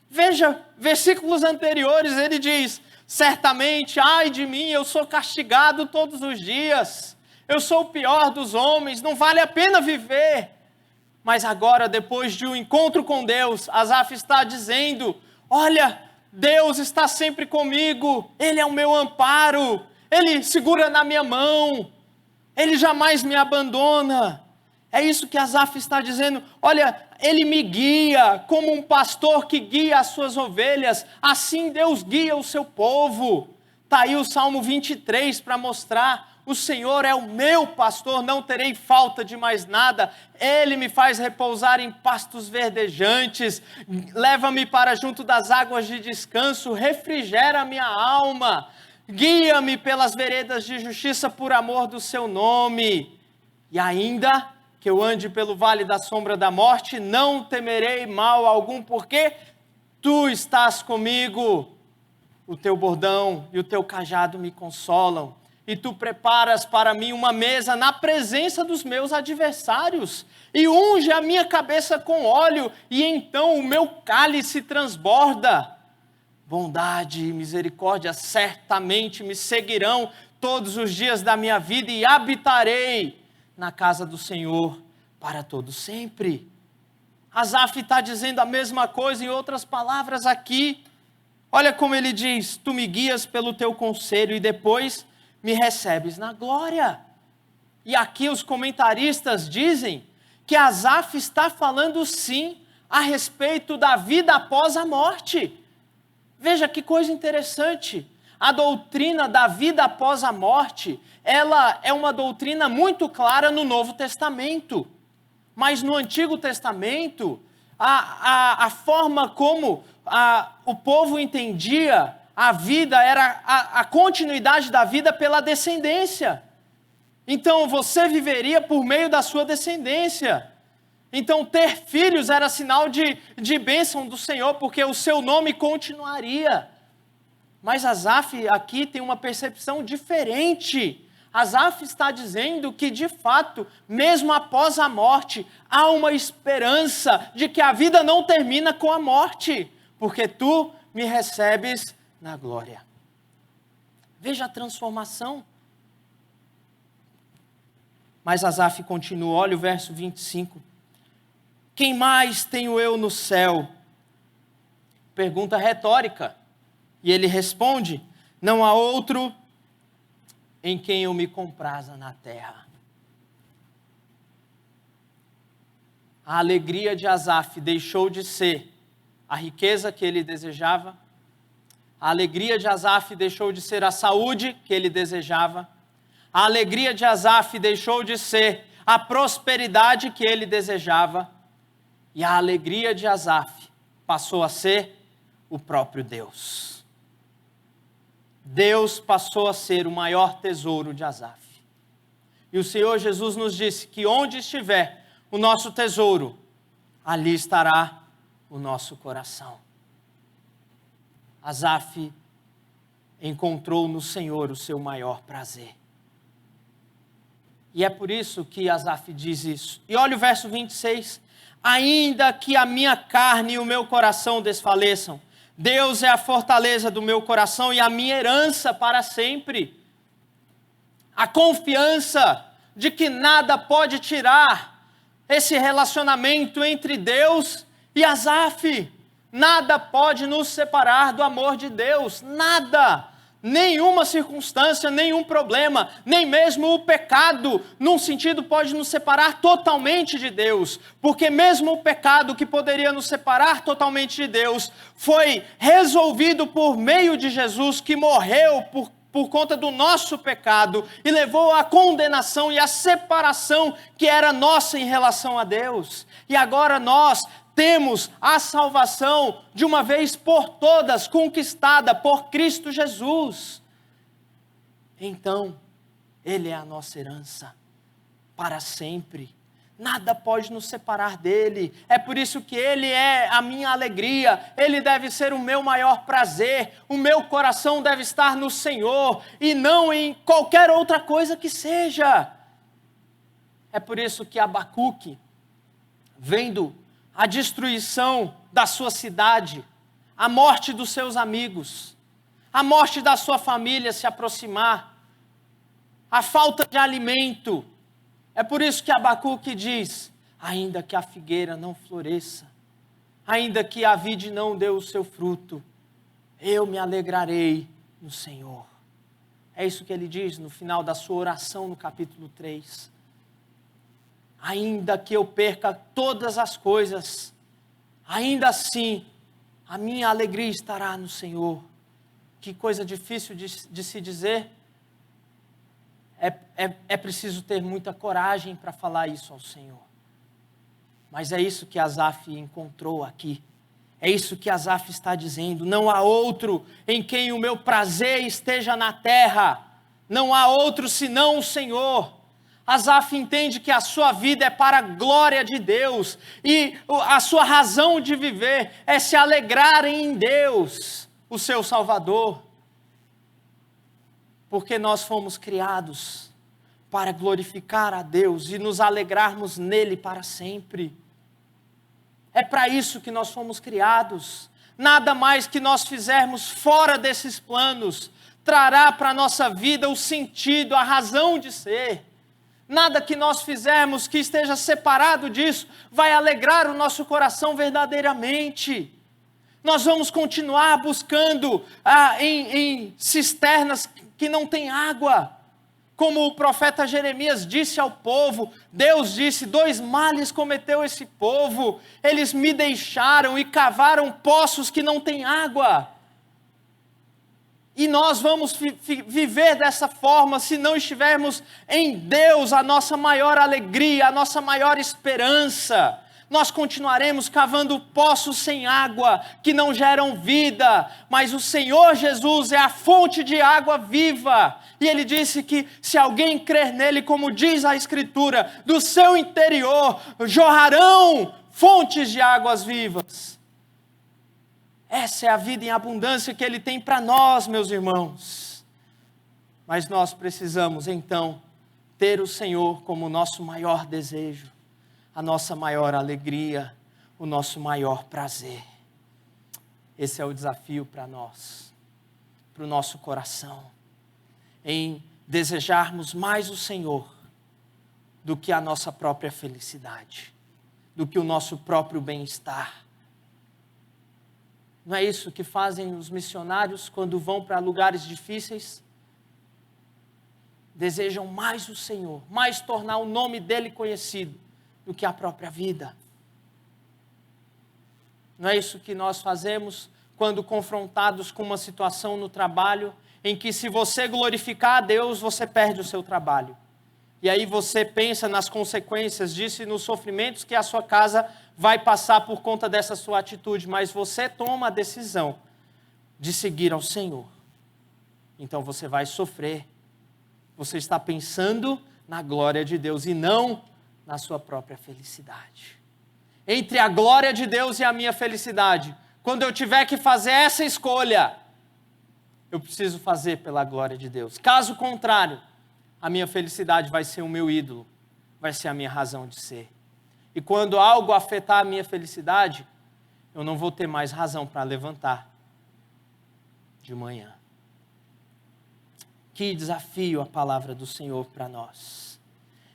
Veja, versículos anteriores, ele diz: certamente, ai de mim, eu sou castigado todos os dias. Eu sou o pior dos homens, não vale a pena viver. Mas agora, depois de um encontro com Deus, Asaf está dizendo: olha, Deus está sempre comigo, Ele é o meu amparo, Ele segura na minha mão, Ele jamais me abandona. É isso que Asaf está dizendo. Olha, Ele me guia como um pastor que guia as suas ovelhas, assim Deus guia o seu povo. Está aí o Salmo 23 para mostrar: o Senhor é o meu pastor, não terei falta de mais nada. Ele me faz repousar em pastos verdejantes, leva-me para junto das águas de descanso, refrigera a minha alma, guia-me pelas veredas de justiça por amor do seu nome. E ainda que eu ande pelo vale da sombra da morte, não temerei mal algum, porque tu estás comigo. O teu bordão e o teu cajado me consolam. E tu preparas para mim uma mesa na presença dos meus adversários, e unge a minha cabeça com óleo, e então o meu cálice transborda. Bondade e misericórdia certamente me seguirão todos os dias da minha vida, e habitarei na casa do Senhor para todo sempre. Asaf está dizendo a mesma coisa em outras palavras aqui. Olha como ele diz: tu me guias pelo teu conselho e depois me recebes na glória. E aqui os comentaristas dizem que Asaf está falando sim a respeito da vida após a morte. Veja que coisa interessante. A doutrina da vida após a morte, ela é uma doutrina muito clara no Novo Testamento. Mas no Antigo Testamento, a forma como o povo entendia a vida era a continuidade da vida pela descendência. Então você viveria por meio da sua descendência. Então ter filhos era sinal de bênção do Senhor, porque o seu nome continuaria. Mas Asaf aqui tem uma percepção diferente. Asaf está dizendo que, de fato, mesmo após a morte, há uma esperança de que a vida não termina com a morte, porque tu me recebes na glória. Veja a transformação. Mas Asaf continua, olha o verso 25. Quem mais tenho eu no céu? Pergunta retórica. E ele responde: não há outro em quem eu me compraza na terra. a alegria de Asaf deixou de ser a riqueza que ele desejava, a alegria de Asaf deixou de ser a saúde que ele desejava, a alegria de Asaf deixou de ser a prosperidade que ele desejava, e a alegria de Asaf passou a ser o próprio Deus. Deus passou a ser o maior tesouro de Asaf. E o Senhor Jesus nos disse que onde estiver o nosso tesouro, ali estará o nosso coração. Asaf encontrou no Senhor o seu maior prazer. E é por isso que Asaf diz isso. E olha o verso 26. Ainda que a minha carne e o meu coração desfaleçam, Deus é a fortaleza do meu coração e a minha herança para sempre. A confiança de que nada pode tirar esse relacionamento entre Deus e Asaf. Nada pode nos separar do amor de Deus. Nada. Nenhuma circunstância, nenhum problema, nem mesmo o pecado, num sentido, pode nos separar totalmente de Deus. Porque mesmo o pecado que poderia nos separar totalmente de Deus, foi resolvido por meio de Jesus, que morreu por conta do nosso pecado e levou à condenação e à separação que era nossa em relação a Deus. E agora nós temos a salvação de uma vez por todas conquistada por Cristo Jesus. Então, Ele é a nossa herança para sempre. Nada pode nos separar dele. É por isso que Ele é a minha alegria. Ele deve ser o meu maior prazer. O meu coração deve estar no Senhor e não em qualquer outra coisa que seja. É por isso que Abacuque, vendo a destruição da sua cidade, a morte dos seus amigos, a morte da sua família se aproximar, a falta de alimento. É por isso que Abacuque diz: ainda que a figueira não floresça, ainda que a vide não dê o seu fruto, eu me alegrarei no Senhor. É isso que ele diz no final da sua oração no capítulo 3. Ainda que eu perca todas as coisas, ainda assim, a minha alegria estará no Senhor. Que coisa difícil de se dizer. É preciso ter muita coragem para falar isso ao Senhor. Mas é isso que Asaf encontrou aqui. É isso que Asaf está dizendo. Não há outro em quem o meu prazer esteja na terra. Não há outro senão o Senhor. Asaf entende que a sua vida é para a glória de Deus, e a sua razão de viver é se alegrar em Deus, o seu Salvador. Porque nós fomos criados para glorificar a Deus e nos alegrarmos nele para sempre. É para isso que nós fomos criados. Nada mais que nós fizermos fora desses planos trará para a nossa vida o sentido, a razão de ser. Nada que nós fizermos que esteja separado disso vai alegrar o nosso coração verdadeiramente. Nós vamos continuar buscando em cisternas que não tem água. Como o profeta Jeremias disse ao povo, Deus disse: 2 males cometeu esse povo, eles me deixaram e cavaram poços que não têm água. E nós vamos viver dessa forma se não estivermos em Deus, a nossa maior alegria, a nossa maior esperança. Nós continuaremos cavando poços sem água, que não geram vida, mas o Senhor Jesus é a fonte de água viva. E Ele disse que se alguém crer nele, como diz a Escritura, do seu interior jorrarão fontes de águas vivas. Essa é a vida em abundância que Ele tem para nós, meus irmãos. Mas nós precisamos, então, ter o Senhor como nosso maior desejo, a nossa maior alegria, o nosso maior prazer. Esse é o desafio para nós, para o nosso coração, em desejarmos mais o Senhor do que a nossa própria felicidade, do que o nosso próprio bem-estar. Não é isso que fazem os missionários quando vão para lugares difíceis? Desejam mais o Senhor, mais tornar o nome dele conhecido do que a própria vida. Não é isso que nós fazemos quando confrontados com uma situação no trabalho em que, se você glorificar a Deus, você perde o seu trabalho. E aí você pensa nas consequências disso e nos sofrimentos que a sua casa vai passar por conta dessa sua atitude, mas você toma a decisão de seguir ao Senhor. Então você vai sofrer. Você está pensando na glória de Deus e não na sua própria felicidade. Entre a glória de Deus e a minha felicidade, quando eu tiver que fazer essa escolha, eu preciso fazer pela glória de Deus. Caso contrário, a minha felicidade vai ser o meu ídolo, vai ser a minha razão de ser. E quando algo afetar a minha felicidade, eu não vou ter mais razão para levantar de manhã. Que desafio a palavra do Senhor para nós.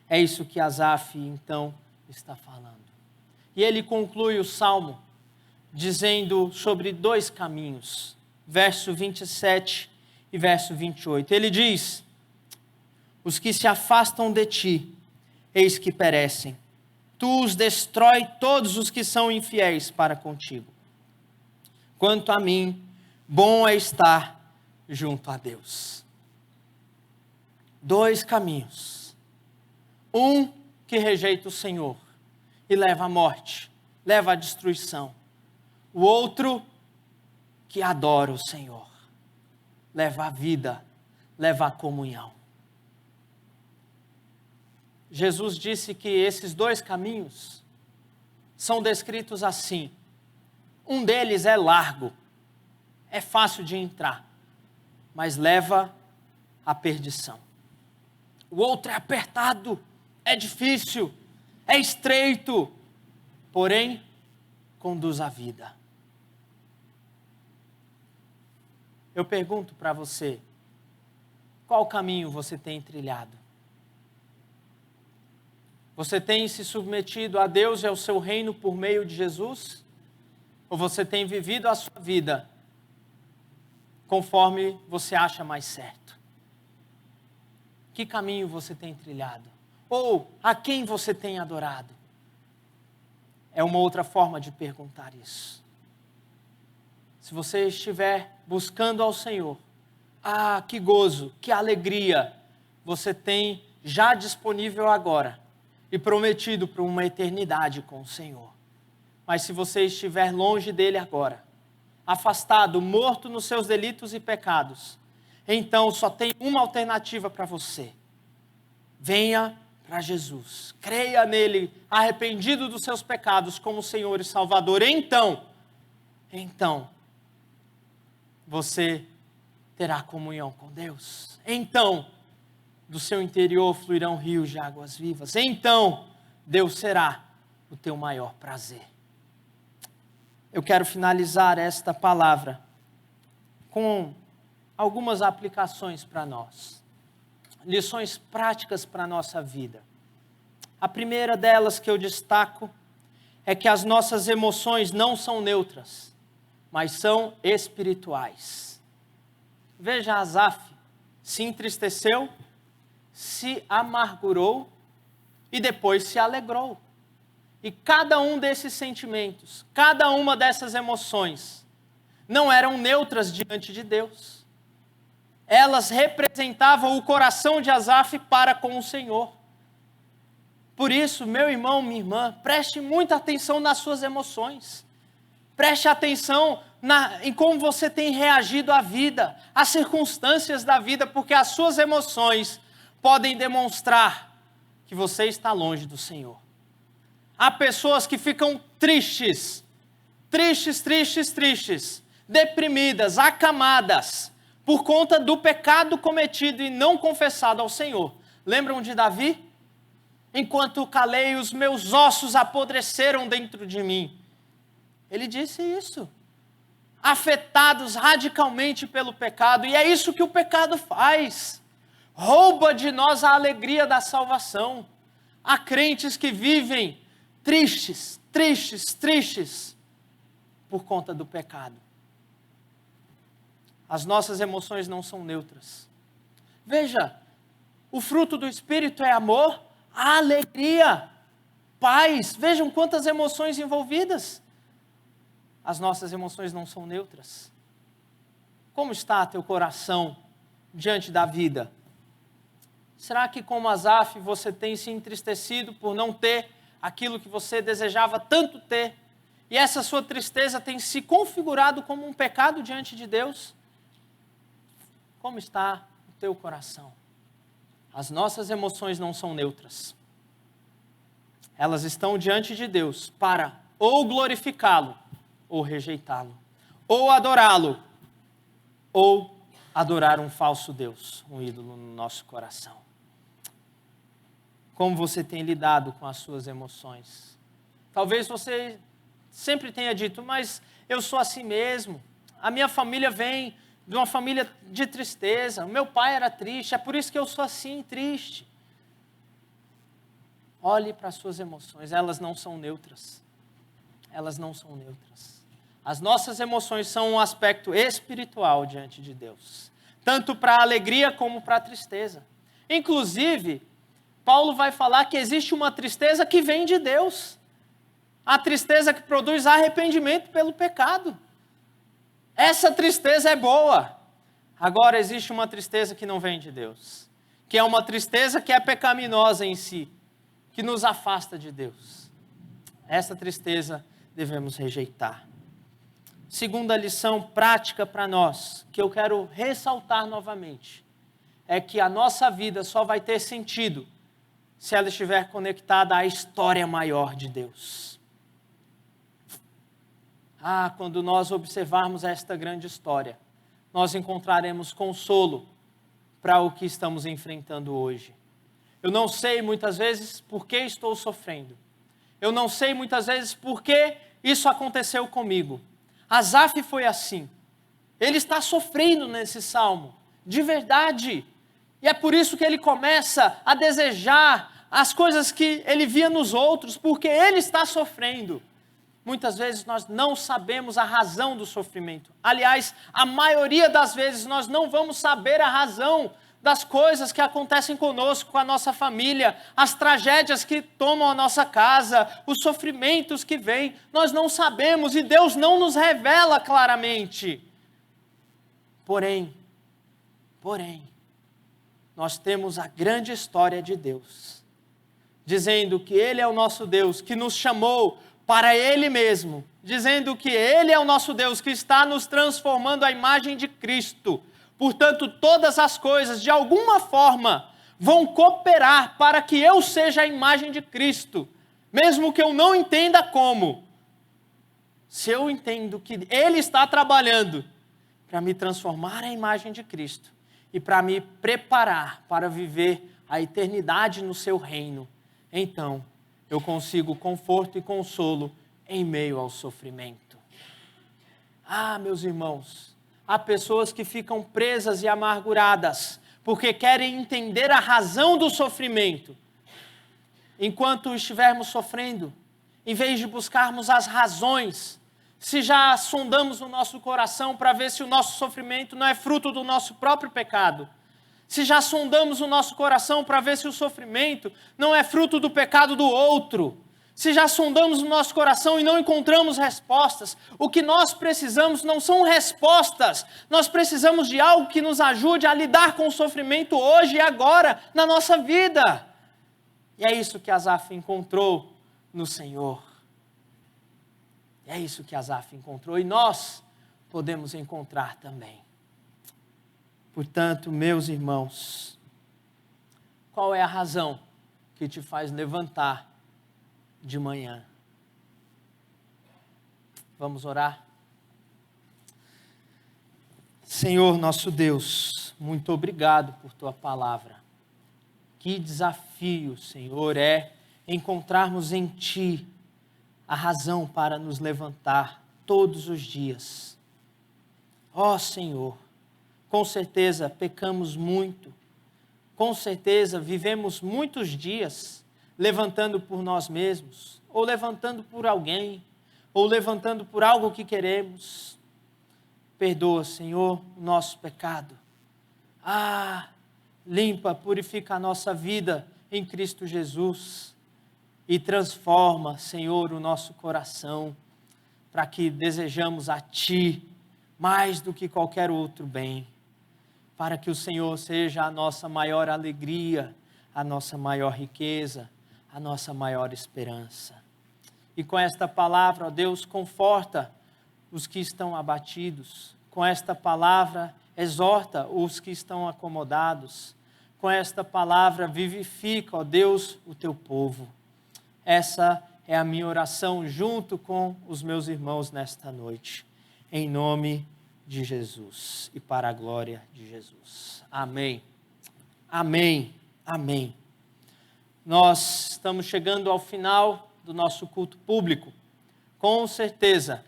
É isso que Asaf, então, está falando. E ele conclui o Salmo dizendo sobre 2 caminhos, verso 27 e verso 28. Ele diz: os que se afastam de ti, eis que perecem. Tu os destrói todos os que são infiéis para contigo. Quanto a mim, bom é estar junto a Deus. 2 caminhos. Um que rejeita o Senhor e leva à morte, leva à destruição. O outro que adora o Senhor, leva à vida, leva à comunhão. Jesus disse que esses 2 caminhos são descritos assim. Um deles é largo, é fácil de entrar, mas leva à perdição. O outro é apertado, é difícil, é estreito, porém conduz à vida. Eu pergunto para você, qual caminho você tem trilhado? Você tem se submetido a Deus e ao seu reino por meio de Jesus? Ou você tem vivido a sua vida conforme você acha mais certo? Que caminho você tem trilhado? Ou a quem você tem adorado? É uma outra forma de perguntar isso. Se você estiver buscando ao Senhor, que gozo, que alegria você tem já disponível agora e prometido para uma eternidade com o Senhor. Mas se você estiver longe dele agora, afastado, morto nos seus delitos e pecados, então só tem uma alternativa para você. Venha para Jesus, creia nele, arrependido dos seus pecados como Senhor e Salvador. Então, você terá comunhão com Deus. Então, do seu interior fluirão rios de águas vivas. Então, Deus será o teu maior prazer. Eu quero finalizar esta palavra com algumas aplicações para nós. Lições práticas para a nossa vida. A primeira delas que eu destaco é que as nossas emoções não são neutras, mas são espirituais. Veja, Asaf se entristeceu, se amargurou e depois se alegrou. E cada um desses sentimentos, cada uma dessas emoções, não eram neutras diante de Deus. Elas representavam o coração de Asaf para com o Senhor. Por isso, meu irmão, minha irmã, preste muita atenção nas suas emoções. Preste atenção em como você tem reagido à vida, às circunstâncias da vida, porque as suas emoções podem demonstrar que você está longe do Senhor. Há pessoas que ficam tristes, deprimidas, acamadas, por conta do pecado cometido e não confessado ao Senhor. Lembram de Davi? Enquanto calei, os meus ossos apodreceram dentro de mim. Ele disse isso. Afetados radicalmente pelo pecado. E é isso que o pecado faz. Rouba de nós a alegria da salvação. Há crentes que vivem tristes, por conta do pecado. As nossas emoções não são neutras. Veja, o fruto do Espírito é amor, alegria, paz. Vejam quantas emoções envolvidas. as nossas emoções não são neutras? Como está teu coração diante da vida? Será que, como Asaf, você tem se entristecido por não ter aquilo que você desejava tanto ter? E essa sua tristeza tem se configurado como um pecado diante de Deus? Como está o teu coração? As nossas emoções não são neutras. Elas estão diante de Deus para ou glorificá-lo, ou rejeitá-lo, ou adorá-lo, ou adorar um falso Deus, um ídolo no nosso coração. Como você tem lidado com as suas emoções? Talvez você sempre tenha dito, mas eu sou assim mesmo. A minha família vem de uma família de tristeza. O meu pai era triste, é por isso que eu sou assim, triste. Olhe para as suas emoções, elas não são neutras. Elas não são neutras. As nossas emoções são um aspecto espiritual diante de Deus, tanto para a alegria como para a tristeza. Inclusive, Paulo vai falar que existe uma tristeza que vem de Deus. A tristeza que produz arrependimento pelo pecado. Essa tristeza é boa. Agora existe uma tristeza que não vem de Deus, que é uma tristeza que é pecaminosa em si, que nos afasta de Deus. Essa tristeza devemos rejeitar. Segunda lição prática para nós, que eu quero ressaltar novamente, é que a nossa vida só vai ter sentido se ela estiver conectada à história maior de Deus. Quando nós observarmos esta grande história, nós encontraremos consolo para o que estamos enfrentando hoje. Eu não sei muitas vezes por que estou sofrendo. Eu não sei muitas vezes por que isso aconteceu comigo. Asaf foi assim. Ele está sofrendo nesse salmo, de verdade. E é por isso que ele começa a desejar as coisas que ele via nos outros, porque ele está sofrendo. Muitas vezes nós não sabemos a razão do sofrimento. Aliás, a maioria das vezes nós não vamos saber a razão das coisas que acontecem conosco, com a nossa família, as tragédias que tomam a nossa casa, os sofrimentos que vêm, nós não sabemos e Deus não nos revela claramente. Porém, nós temos a grande história de Deus, dizendo que Ele é o nosso Deus, que nos chamou para Ele mesmo, dizendo que Ele é o nosso Deus, que está nos transformando à imagem de Cristo. Portanto, todas as coisas, de alguma forma, vão cooperar para que eu seja a imagem de Cristo, mesmo que eu não entenda como. Se eu entendo que Ele está trabalhando para me transformar à imagem de Cristo e para me preparar para viver a eternidade no seu reino, então eu consigo conforto e consolo em meio ao sofrimento. Meus irmãos, há pessoas que ficam presas e amarguradas porque querem entender a razão do sofrimento. Enquanto estivermos sofrendo, em vez de buscarmos as razões, se já sondamos o nosso coração para ver se o nosso sofrimento não é fruto do nosso próprio pecado, se já sondamos o nosso coração para ver se o sofrimento não é fruto do pecado do outro, se já sondamos o nosso coração e não encontramos respostas, o que nós precisamos não são respostas, nós precisamos de algo que nos ajude a lidar com o sofrimento hoje e agora, na nossa vida. E é isso que Asaf encontrou no Senhor. É isso que Asaf encontrou e nós podemos encontrar também. Portanto, meus irmãos, qual é a razão que te faz levantar de manhã? Vamos orar? Senhor nosso Deus, muito obrigado por tua palavra. Que desafio, Senhor, é encontrarmos em ti a razão para nos levantar todos os dias. Ó Senhor, com certeza pecamos muito, com certeza vivemos muitos dias levantando por nós mesmos, ou levantando por alguém, ou levantando por algo que queremos. Perdoa, Senhor, o nosso pecado. Limpa, purifica a nossa vida em Cristo Jesus e transforma, Senhor, o nosso coração. para que desejamos a Ti mais do que qualquer outro bem, para que o Senhor seja a nossa maior alegria, a nossa maior riqueza, a nossa maior esperança. E com esta palavra, ó Deus, conforta os que estão abatidos. Com esta palavra, exorta os que estão acomodados. Com esta palavra, vivifica, ó Deus, o Teu povo. Essa é a minha oração junto com os meus irmãos nesta noite. Em nome de Jesus e para a glória de Jesus. Amém. Amém. Amém. Nós estamos chegando ao final do nosso culto público. Com certeza,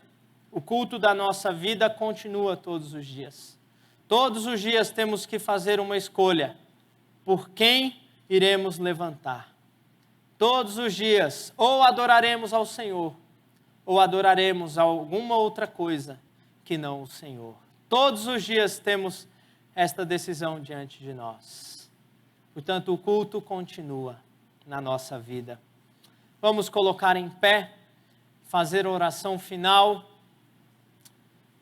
o culto da nossa vida continua todos os dias. Todos os dias temos que fazer uma escolha. Por quem iremos levantar? Todos os dias, ou adoraremos ao Senhor, ou adoraremos a alguma outra coisa que não o Senhor. Todos os dias temos esta decisão diante de nós. Portanto, o culto continua na nossa vida. Vamos colocar em pé, fazer a oração final.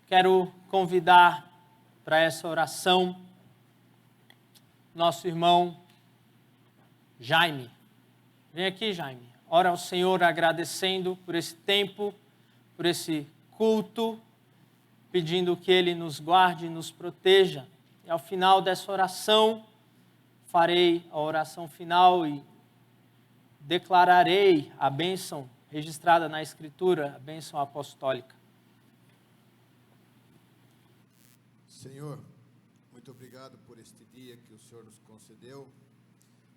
Quero convidar para essa oração nosso irmão Jaime. Vem aqui, Jaime. Ora ao Senhor agradecendo por esse tempo, por esse culto, pedindo que Ele nos guarde e nos proteja. E ao final dessa oração, farei a oração final e declararei a bênção registrada na Escritura, a bênção apostólica. Senhor, muito obrigado por este dia que o Senhor nos concedeu.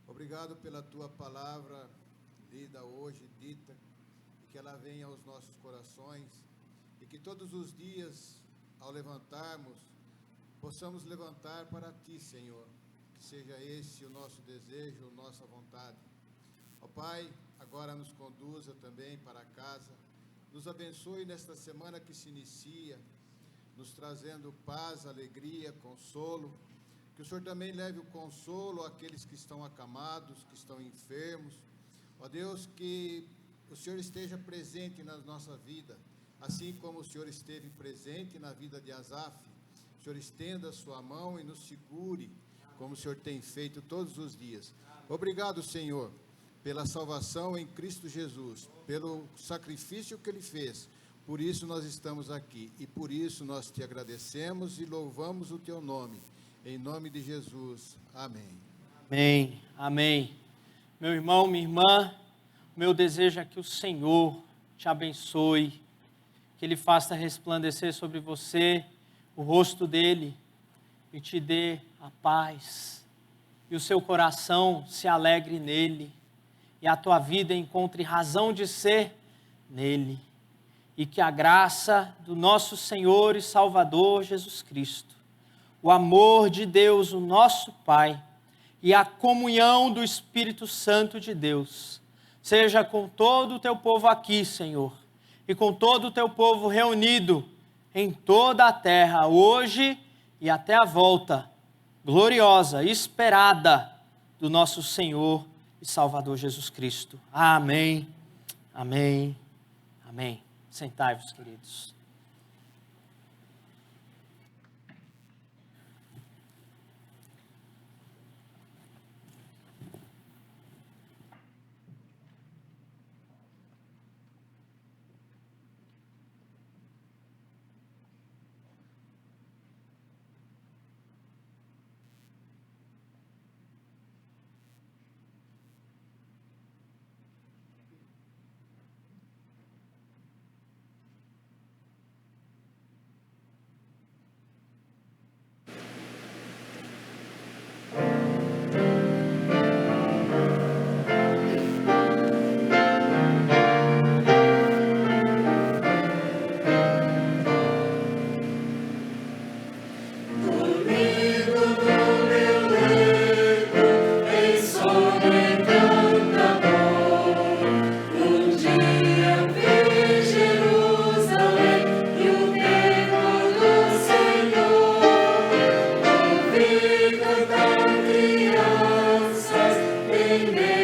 Obrigado pela Tua palavra lida hoje, dita, e que ela venha aos nossos corações, e que todos os dias, ao levantarmos, possamos levantar para Ti, Senhor, que seja esse o nosso desejo, a nossa vontade. Ó Pai, agora nos conduza também para casa, nos abençoe nesta semana que se inicia, nos trazendo paz, alegria, consolo, que o Senhor também leve o consolo àqueles que estão acamados, que estão enfermos. Ó Deus, que o Senhor esteja presente na nossa vida, assim como o Senhor esteve presente na vida de Asaf. O Senhor estenda a sua mão e nos segure, como o Senhor tem feito todos os dias. Obrigado, Senhor, pela salvação em Cristo Jesus, pelo sacrifício que Ele fez. Por isso nós estamos aqui e por isso nós Te agradecemos e louvamos o Teu nome. Em nome de Jesus. Amém. Amém. Amém. Meu irmão, minha irmã, meu desejo é que o Senhor te abençoe, que Ele faça resplandecer sobre você o rosto dEle e te dê a paz, e o seu coração se alegre nele, e a tua vida encontre razão de ser nele, e que a graça do nosso Senhor e Salvador Jesus Cristo, o amor de Deus, o nosso Pai, e a comunhão do Espírito Santo de Deus, seja com todo o teu povo aqui, Senhor, e com todo o teu povo reunido em toda a terra, hoje e até a volta gloriosa, esperada do nosso Senhor e Salvador Jesus Cristo. Amém, amém, amém. Sentai-vos, queridos. Crianças em